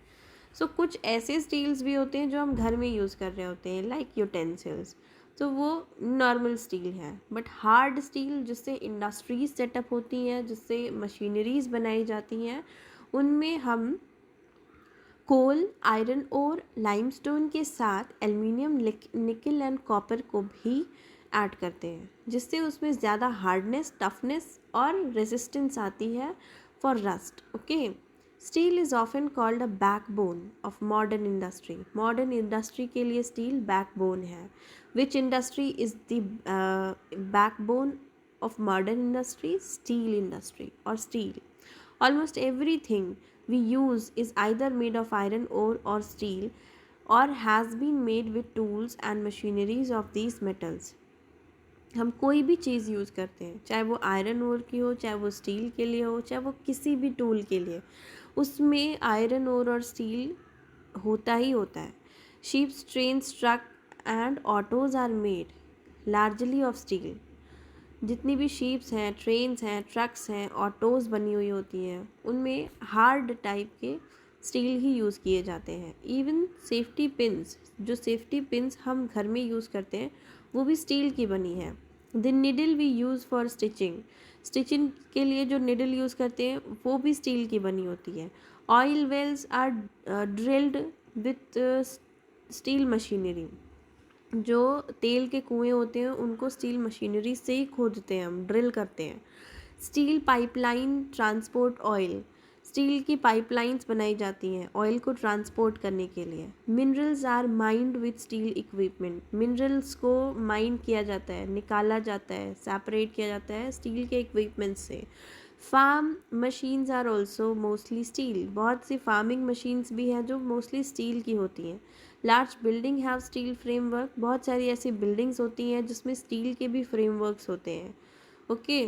Speaker 1: सो कुछ ऐसे स्टील्स भी होते हैं जो हम घर में यूज़ कर रहे होते हैं लाइक यूटेंसिल्स, तो वो नॉर्मल स्टील है. बट हार्ड स्टील जिससे इंडस्ट्रीज सेटअप होती हैं, जिससे मशीनरीज बनाई जाती हैं, उनमें हम कोल, आयरन और लाइमस्टोन के साथ एल्युमिनियम, निकल एंड कॉपर को भी ऐड करते हैं, जिससे उसमें ज़्यादा हार्डनेस, टफनेस और रेजिस्टेंस आती है for rust, okay. Steel is often called a backbone of modern industry. Modern industry के लिए स्टील बैकबोन है. विच industry is the backbone of modern industry? Steel industry or steel. Almost everything we use is either made of iron ore or steel. और has been made with tools and machineries of these metals. हम कोई भी चीज़ use करते हैं, चाहे वो iron ore की हो, चाहे वो स्टील के लिए हो, चाहे वो किसी भी टूल के लिए, उसमें आयरन ओर और स्टील होता ही होता है। Ships, trains, truck and autos are made largely of steel. जितनी भी शिप्स हैं, ट्रेन्स हैं, ट्रक्स हैं, ऑटोज़ बनी हुई होती हैं, उनमें हार्ड टाइप के स्टील ही यूज़ किए जाते हैं। इवन सेफ्टी पिन्स, जो सेफ्टी पिन्स हम घर में यूज़ करते हैं, वो भी स्टील की बनी है। The needle we use for stitching, stitching के लिए जो निडल यूज़ करते हैं वो भी स्टील की बनी होती है। Oil wells are drilled with steel machinery, जो तेल के कुएं होते हैं उनको स्टील मशीनरी से ही खोदते हैं, हम ड्रिल करते हैं। Steel pipeline transport oil, steel की पाइपलाइंस बनाई जाती हैं ऑयल को ट्रांसपोर्ट करने के लिए। Minerals are mined with steel equipment, minerals को माइंड किया जाता है, निकाला जाता है, सेपरेट किया जाता है स्टील के इक्विपमेंट से। Farm machines are also mostly steel, बहुत सी फार्मिंग मशीन्स भी हैं जो मोस्टली स्टील की होती हैं। Large building have steel framework, बहुत सारी ऐसी बिल्डिंग्स होती हैं जिसमें स्टील के भी फ्रेमवर्क्स होते हैं। ओके,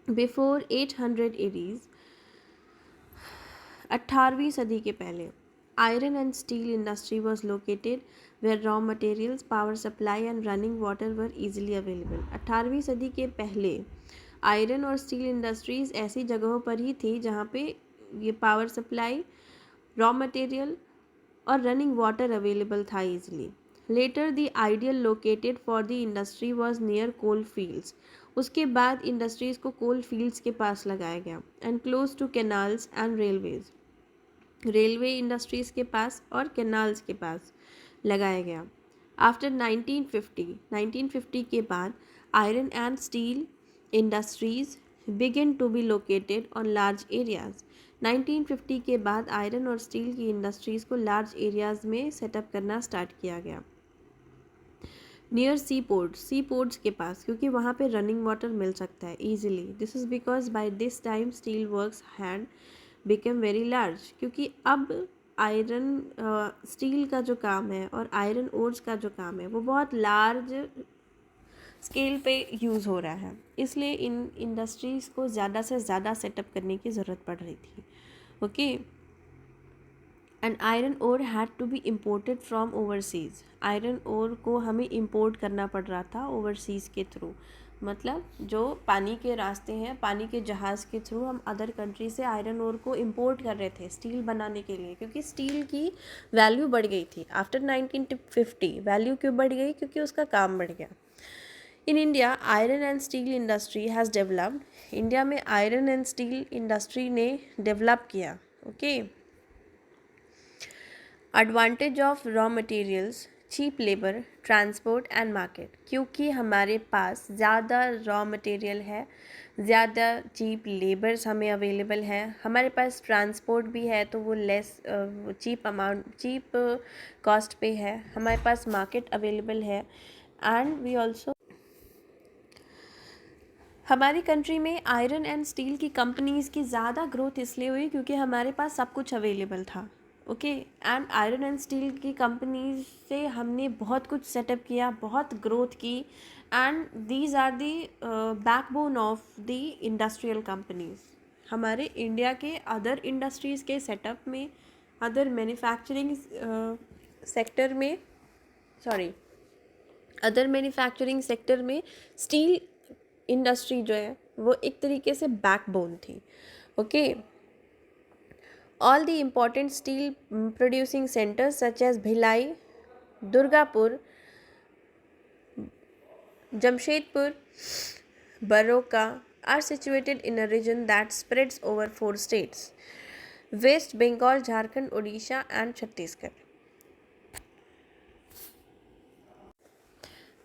Speaker 1: बिफोर 800 एडीज, 18वीं सदी के पहले, iron and steel industry was located where raw materials, power supply and running water were easily available. 18वीं सदी के पहले आयरन और स्टील इंडस्ट्रीज़ ऐसी जगहों पर ही थी जहाँ पे ये पावर सप्लाई, रॉ मटेरियल और रनिंग वाटर अवेलेबल था easily. Later the ideal located for the industry was near coal fields, उसके बाद इंडस्ट्रीज़ को कोल फील्ड्स के पास लगाया गया। And close to canals and railways, railway industries के पास और कैनाल्स के पास लगाया गया। आफ्टर 1950 के बाद iron and steel industries begin to be located on large areas. 1950 के बाद आयरन और स्टील की इंडस्ट्रीज़ को लार्ज एरियाज़ में सेटअप करना स्टार्ट किया गया। Near sea ports, sea ports के पास, क्योंकि वहाँ पे रनिंग वाटर मिल सकता है easily. This is because by this time steel works had become very large, क्योंकि अब आयरन स्टील का जो काम है और आयरन ओर्स का जो काम है वो बहुत लार्ज स्केल पे यूज़ हो रहा है, इसलिए इन इंडस्ट्रीज़ को ज़्यादा से ज़्यादा सेटअप करने की ज़रूरत पड़ रही थी। Okay, and iron ore had to be imported from overseas, iron ore को हमें इम्पोर्ट करना पड़ रहा था ओवरसीज़ के थ्रू, मतलब जो पानी के रास्ते हैं, पानी के जहाज़ के थ्रू हम अदर कंट्री से आयरन ओर को इम्पोर्ट कर रहे थे स्टील बनाने के लिए, क्योंकि स्टील की वैल्यू बढ़ गई थी। आफ्टर 1950 वैल्यू क्यों बढ़ गई? क्योंकि उसका काम बढ़ गया। In India iron and steel industry has developed, India में आयरन एंड स्टील इंडस्ट्री ने डेवलप किया। Okay, advantage of raw materials, cheap labour, transport and market, क्योंकि हमारे पास ज़्यादा रॉ मटेरियल है, ज़्यादा चीप लेबर्स हमें अवेलेबल है, हमारे पास ट्रांसपोर्ट भी है तो वो लेस चीप कॉस्ट पे है, हमारे पास मार्केट अवेलेबल है, एंड वी ऑल्सो, हमारी कंट्री में आयरन एंड स्टील की कंपनीज़ की ज़्यादा ग्रोथ इसलिए हुई क्योंकि हमारे पास सब कुछ अवेलेबल था। Okay, and iron and steel की कंपनीज से हमने बहुत कुछ सेटअप किया, बहुत ग्रोथ की, and these are the backbone of the industrial companies. हमारे इंडिया के अदर इंडस्ट्रीज़ के सेटअप में, अदर मैन्युफैक्चरिंग सेक्टर में, अदर मैन्युफैक्चरिंग सेक्टर में स्टील इंडस्ट्री जो है वो एक तरीके से बैकबोन थी। Okay, all the important steel producing centres such as Bhilai, Durgapur, Jamshedpur, बरोका are situated in a region that spreads over 4 states: West Bengal, Jharkhand, Orissa and Chhattisgarh.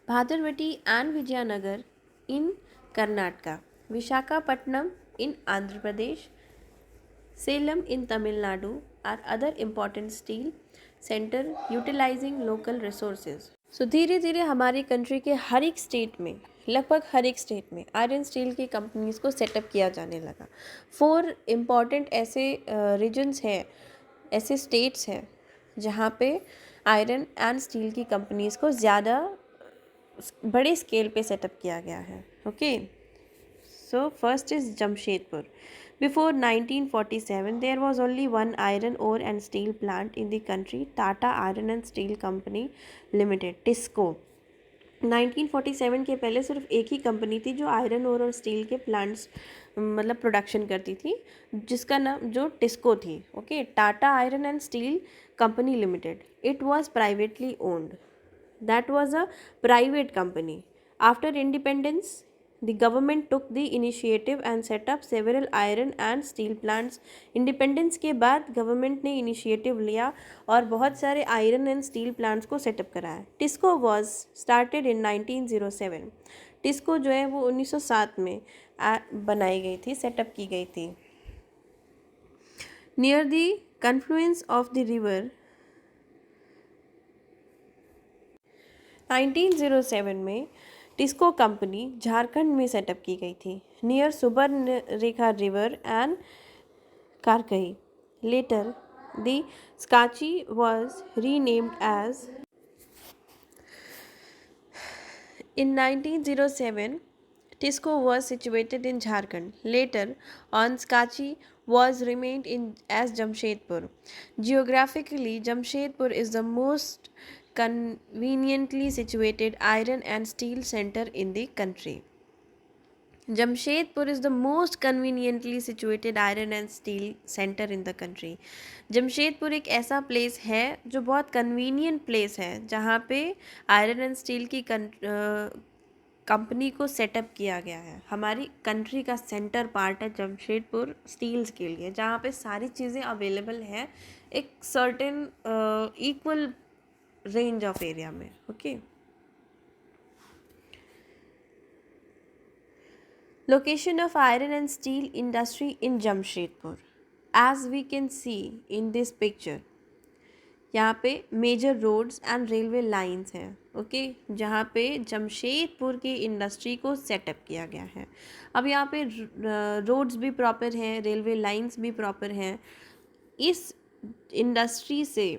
Speaker 1: Bhadravati and Vijayanagar in Karnataka, Visakhapatnam in Andhra Pradesh, Salem in Tamil Nadu are other important steel center utilizing local resources. So धीरे धीरे हमारी country के हर एक state में, लगभग हर एक state में iron steel की कंपनीज को सेटअप किया जाने लगा। 4 इम्पॉर्टेंट ऐसे रीजन्स हैं, ऐसे स्टेट्स हैं जहाँ पे आयरन एंड स्टील की कंपनीज़ को ज़्यादा बड़े स्केल पे सेटअप किया गया है। Okay, so first is Jamshedpur. Before 1947, there was only one iron ore and steel plant in the country, Tata Iron and Steel Company Limited, TISCO. 1947 के पहले सिर्फ एक ही कंपनी थी जो आयरन ओर और स्टील के प्लांट्स मतलब प्रोडक्शन करती थी, जिसका नाम जो टिस्को थी. Okay, Tata iron and steel company limited. It was privately owned. That was a private company. After independence, the government took the initiative and set up several iron and steel plants. Independence के बाद government ने initiative लिया और बहुत सारे iron and steel plants को setup कराया. TISCO was started in 1907. TISCO जो है वो 1907 में बनाई गई थी, सेटअप की गई थी. Near the confluence of the river 1907 में टिस्को कंपनी झारखंड में सेटअप की गई थी, near Subarnarekha river and Kharkai. Later the Sakchi was renamed as. In 1907, Tisco was situated in Jharkhand. Later on, Skachi was renamed as Jamshedpur. Geographically, Jamshedpur is the most conveniently situated iron and steel center in the country. Jamshedpur is the most conveniently situated iron and steel centre in the country. Jamshedpur एक ऐसा place है जो बहुत convenient place है जहाँ पे iron and steel की company को सेटअप किया गया है. हमारी कंट्री का सेंटर पार्ट है जमशेदपुर स्टील्स के लिए, जहाँ पे सारी चीज़ें अवेलेबल हैं एक certain equal range of area में. Okay, location of iron and steel industry in Jamshedpur. As we can see in this picture, यहाँ पे major roads and railway lines हैं. ओके, जहाँ पे जमशेदपुर की इंडस्ट्री को सेटअप किया गया है. अब यहाँ पे रोड्स भी प्रॉपर हैं, रेलवे लाइंस भी प्रॉपर हैं. इस इंडस्ट्री से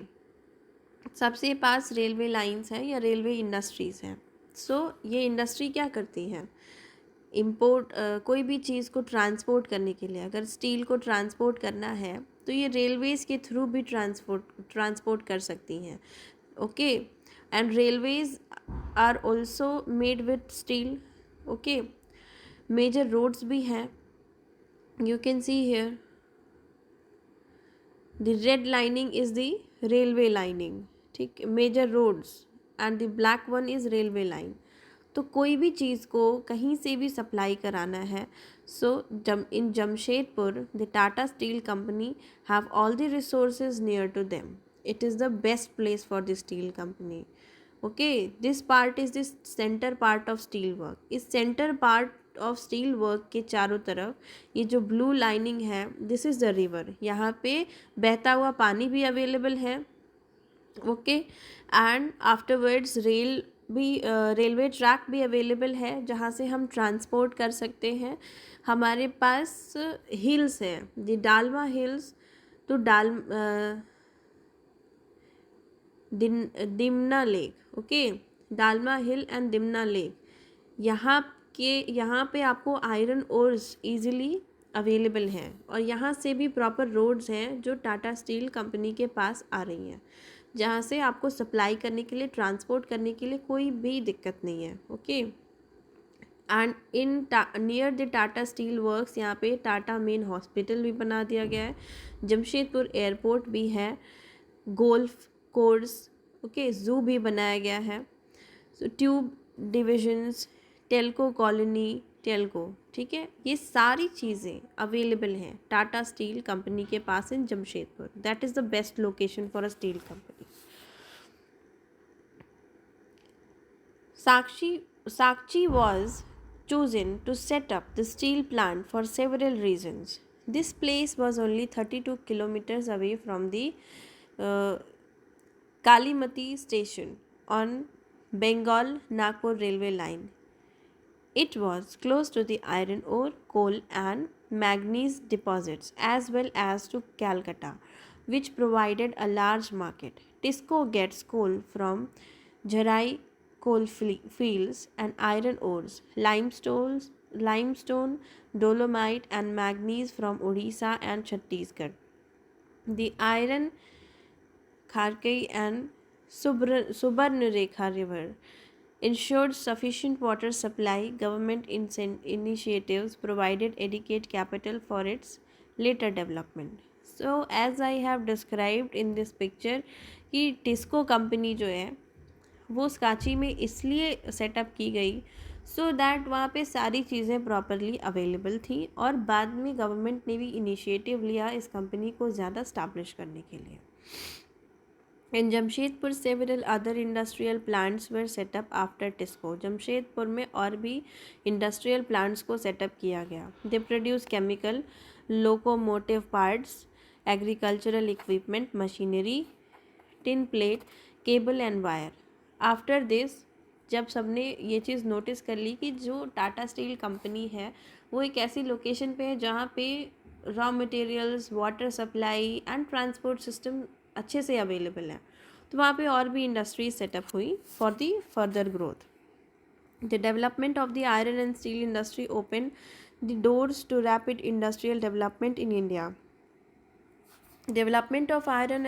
Speaker 1: सबसे पास रेलवे लाइंस हैं या रेलवे इंडस्ट्रीज़ हैं. सो ये इंडस्ट्री क्या करती हैं, इम्पोर्ट कोई भी चीज़ को ट्रांसपोर्ट करने के लिए अगर स्टील को ट्रांसपोर्ट करना है तो ये रेलवेज़ के थ्रू भी ट्रांसपोर्ट कर सकती हैं. Okay, and railways are also made with steel. Okay, major roads भी हैं. You can see here the red lining is the railway lining. ठीक, major roads and the black one is railway line. तो कोई भी चीज़ को कहीं से भी सप्लाई कराना है, so in Jamshedpur the Tata steel company have all the resources near to them. It is the best place for the steel company. Okay, this part is this centre part of steel work. इस centre part of steel work के चारों तरफ ये जो blue lining है, this is the river. यहाँ पे बहता हुआ पानी भी अवेलेबल है. Okay, and afterwards railway track भी अवेलेबल है जहाँ से हम ट्रांसपोर्ट कर सकते हैं. हमारे पास हिल्स हैं, द डालमा हिल्स तो Dimna lake. Okay, Dalma hill and Dimna lake. यहाँ पे आपको आयरन ओर्स ईजिली अवेलेबल हैं और यहाँ से भी प्रॉपर रोड्स हैं जो टाटा स्टील कंपनी के पास आ रही हैं, जहाँ से आपको सप्लाई करने के लिए, ट्रांसपोर्ट करने के लिए कोई भी दिक्कत नहीं है. Okay, and in near the Tata steel works यहाँ पे टाटा मेन हॉस्पिटल भी बना दिया गया है. जमशेदपुर एयरपोर्ट भी है, गोल्फ कोर्स, ओके, ज़ू भी बनाया गया है. So tube divisions, Telco colony, Telco, ठीक है, ये सारी चीज़ें अवेलेबल हैं टाटा स्टील कंपनी के पास in Jamshedpur. That is the best location for a steel company. Sakchi was chosen to set up the steel plant for several reasons. This place was only 32 kilometers away from the Kalimati station on Bengal Nagpur railway line. It was close to the iron ore, coal and manganese deposits as well as to Calcutta. which provided a large market. TISCO gets coal from Jarai fields and iron ores, limestone, dolomite, and manganese from Odisha and Chhattisgarh. The iron Kharkai and Subarnarekha River ensured sufficient water supply. Government initiatives provided adequate capital for its later development. So, as I have described in this picture, कि TISCO company जो है वो स्काची में इसलिए setup की गई so that वहाँ पे सारी चीज़ें प्रॉपरली अवेलेबल थी, और बाद में गवर्नमेंट ने भी इनिशिएटिव लिया इस कंपनी को ज़्यादा स्टैब्लिश करने के लिए. In Jamshedpur, several other industrial plants were set up after TISCO. Jamshedpur में और भी इंडस्ट्रियल प्लांट्स को सेटअप किया गया. They produce chemical, locomotive parts, agricultural equipment, machinery, tin plate, cable and wire. After this, जब सबने ये चीज़ नोटिस कर ली कि जो टाटा स्टील कंपनी है वो एक ऐसी लोकेशन पे है जहाँ पे raw materials, water supply and transport system अच्छे से अवेलेबल है, तो वहाँ पे और भी इंडस्ट्रीज सेटअप हुई for the further growth. The development of the iron and steel industry open the doors to rapid industrial development in India. Development of iron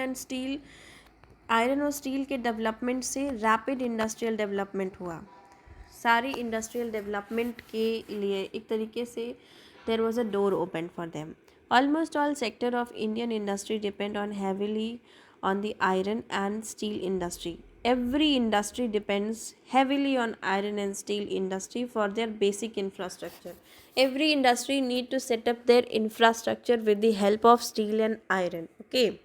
Speaker 1: और स्टील के डेवलपमेंट से रैपिड इंडस्ट्रियल डेवलपमेंट हुआ. सारी industrial development के लिए एक तरीके से there was a door open for them. Almost all sector of Indian industry depend on heavily on the iron and steel industry. Every industry depends heavily on iron and steel industry for their basic infrastructure. Every industry need to set up their infrastructure with the help of steel and iron. Okay.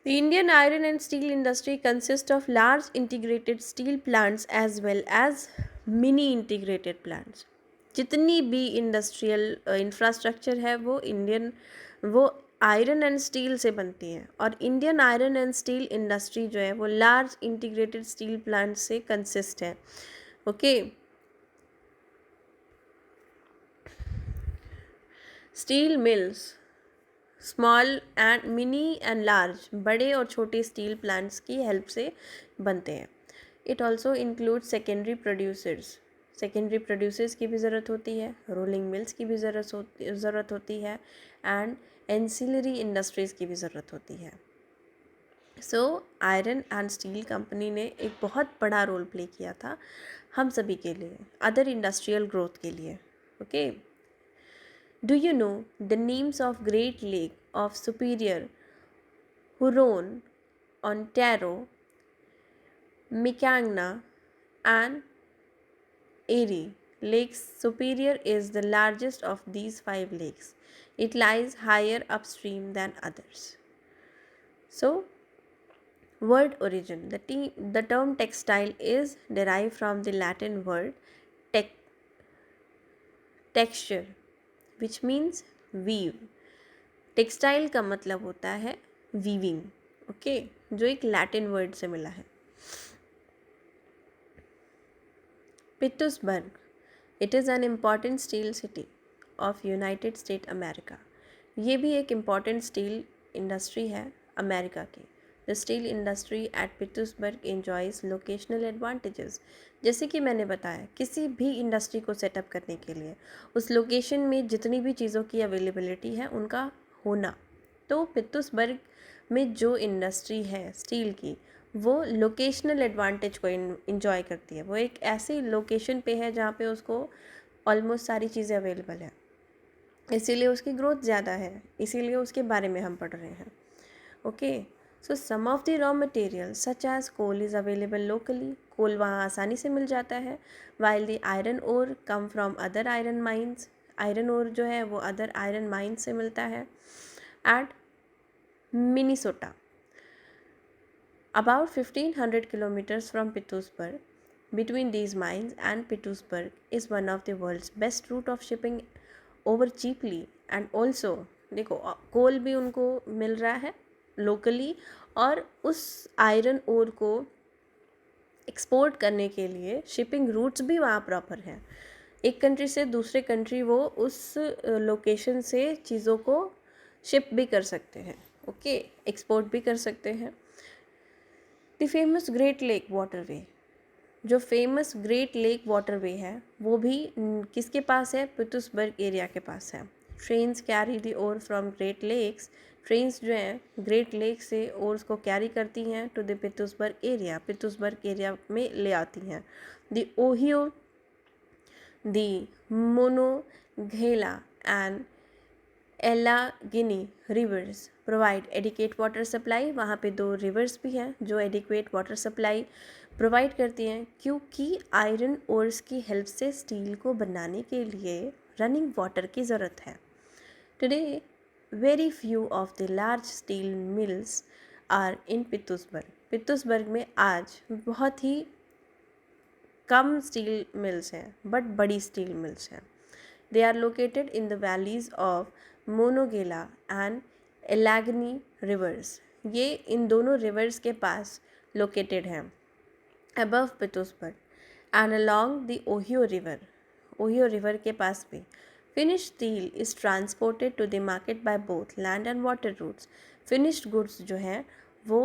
Speaker 1: The Indian iron and steel industry consists of large integrated steel plants as well as mini integrated plants. जितनी भी industrial infrastructure है वो iron and steel से बनती है, और Indian iron and steel industry जो है वो लार्ज इंटीग्रेटेड स्टील प्लांट से कंसिस्ट है. Okay. Steel mills small and mini and large, बड़े और छोटे स्टील प्लांट्स की हेल्प से बनते हैं. It also include secondary producers की भी ज़रूरत होती है, रोलिंग मिल्स की भी ज़रूरत होती है, एंड एंसिलरी इंडस्ट्रीज़ की भी ज़रूरत होती है. So iron and steel company ने एक बहुत बड़ा रोल प्ले किया था हम सभी के लिए, अदर इंडस्ट्रियल ग्रोथ के लिए. Okay. Do you know the names of great lake of Superior, Huron, Ontario, Michigan and Erie. Lake Superior is the largest of these 5 lakes. It lies higher upstream than others. So, word origin. The term textile is derived from the Latin word texture, which means weave. Textile का मतलब होता है weaving. Okay, जो एक Latin word से मिला है. Pittsburgh. It is an important steel city of United States America. ये भी एक important steel industry है अमेरिका की. The steel industry at Pittsburgh enjoys locational advantages. जैसे कि मैंने बताया, किसी भी इंडस्ट्री को सेटअप करने के लिए उस लोकेशन में जितनी भी चीज़ों की अवेलेबिलिटी है उनका होना, तो पिट्सबर्ग में जो इंडस्ट्री है स्टील की वो लोकेशनल एडवांटेज को इंजॉय करती है. वो एक ऐसी लोकेशन पे है जहाँ पे उसको ऑलमोस्ट सारी चीज़ें अवेलेबल है, इसीलिए उसकी ग्रोथ ज़्यादा है, इसीलिए उसके बारे में हम पढ़ रहे हैं. Okay. So some of the raw material such as coal is available locally. Coal वहाँ आसानी से मिल जाता है. While the iron ore come from other iron mines. Iron ore जो है वो अदर आयरन माइंस से मिलता है. At Minnesota, about 1500 kilometers from Pittsburgh. Between these mines and Pittsburgh is one of the world's best route of shipping over cheaply. And also देखो कोल भी उनको मिल रहा है लोकली, और उस आयरन ओर को एक्सपोर्ट करने के लिए शिपिंग रूट्स भी वहाँ प्रॉपर हैं. एक कंट्री से दूसरे कंट्री वो उस लोकेशन से चीज़ों को शिप भी कर सकते हैं, ओके, एक्सपोर्ट भी कर सकते हैं। The famous great lake waterway, जो फेमस ग्रेट लेक वाटरवे है वो भी किसके पास है? पिट्सबर्ग एरिया के पास है। Trains carry the ore from great lakes, trains जो हैं ग्रेट लेक से ओर्स को कैरी करती हैं to the Pittsburgh area, Pittsburgh area में ले आती हैं। The Ohio, the Monongahela and Allegheny rivers provide adequate water supply. वहाँ पे 2 रिवर्स भी हैं जो एडिक्वेट वाटर सप्लाई प्रोवाइड करती हैं, क्योंकि आयरन ओर्स की हेल्प से स्टील को बनाने के लिए रनिंग वाटर की ज़रूरत है। Today very few of the large steel mills are in Pittsburgh. Pittsburgh में आज बहुत ही कम स्टील मिल्स हैं, बट बड़ी स्टील मिल्स हैं। They are located in the valleys of Monongahela and Allegheny rivers. ये इन दोनों रिवर्स के पास लोकेटेड हैं, above Pittsburgh and along the Ohio River. Ohio river के पास भी। Finished steel is transported to the market by both land and water routes. Finished goods जो हैं वो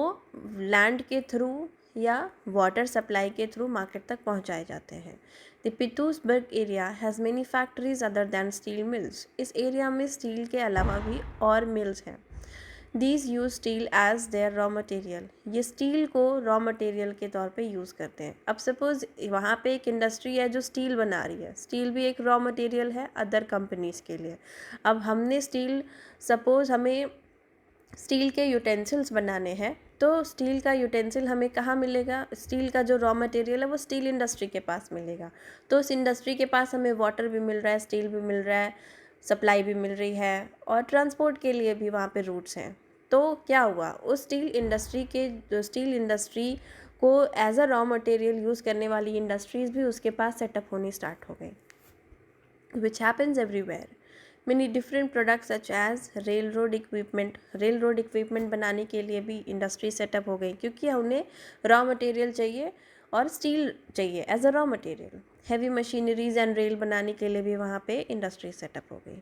Speaker 1: land के थ्रू या वाटर सप्लाई के थ्रू मार्केट तक पहुंचाए जाते हैं। The Pittsburgh area has many factories other than steel mills. इस एरिया में स्टील के अलावा भी और मिल्स हैं। These use steel as their raw material, ये स्टील को रॉ मटेरियल के तौर पे यूज़ करते हैं। अब सपोज़ वहाँ पे एक इंडस्ट्री है जो स्टील बना रही है, स्टील भी एक रॉ मटेरियल है अदर कंपनीज़ के लिए। अब हमने स्टील, सपोज़ हमें स्टील के यूटेंसिल्स बनाने हैं, तो स्टील का यूटेंसिल हमें कहाँ मिलेगा? स्टील का जो रॉ मटेरियल है वो स्टील इंडस्ट्री के पास मिलेगा। तो उस इंडस्ट्री के पास हमें वाटर भी मिल रहा है, स्टील भी मिल रहा है, सप्लाई भी मिल रही है, और ट्रांसपोर्ट के लिए भी वहाँ पे रूट्स हैं। तो क्या हुआ, उस स्टील इंडस्ट्री के, जो स्टील इंडस्ट्री को as a raw material use करने वाली इंडस्ट्रीज़ भी उसके पास सेटअप होनी स्टार्ट हो गई, which happens everywhere. Many different products such as railroad equipment बनाने के लिए भी इंडस्ट्री सेटअप हो गई, क्योंकि उन्हें रॉ मटेरियल चाहिए और स्टील चाहिए as a raw material. Heavy machineries and rail बनाने के लिए भी वहाँ पे इंडस्ट्री सेटअप हो गई।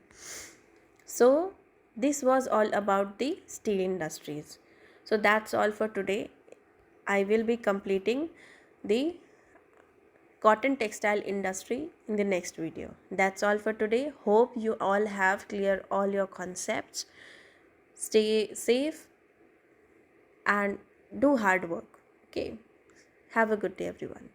Speaker 1: So this was all about the steel industries. So that's all for today. I will be completing the cotton textile industry in the next video. That's all for today. Hope you all have clear all your concepts. Stay safe and do hard work. Okay. Have a good day, everyone.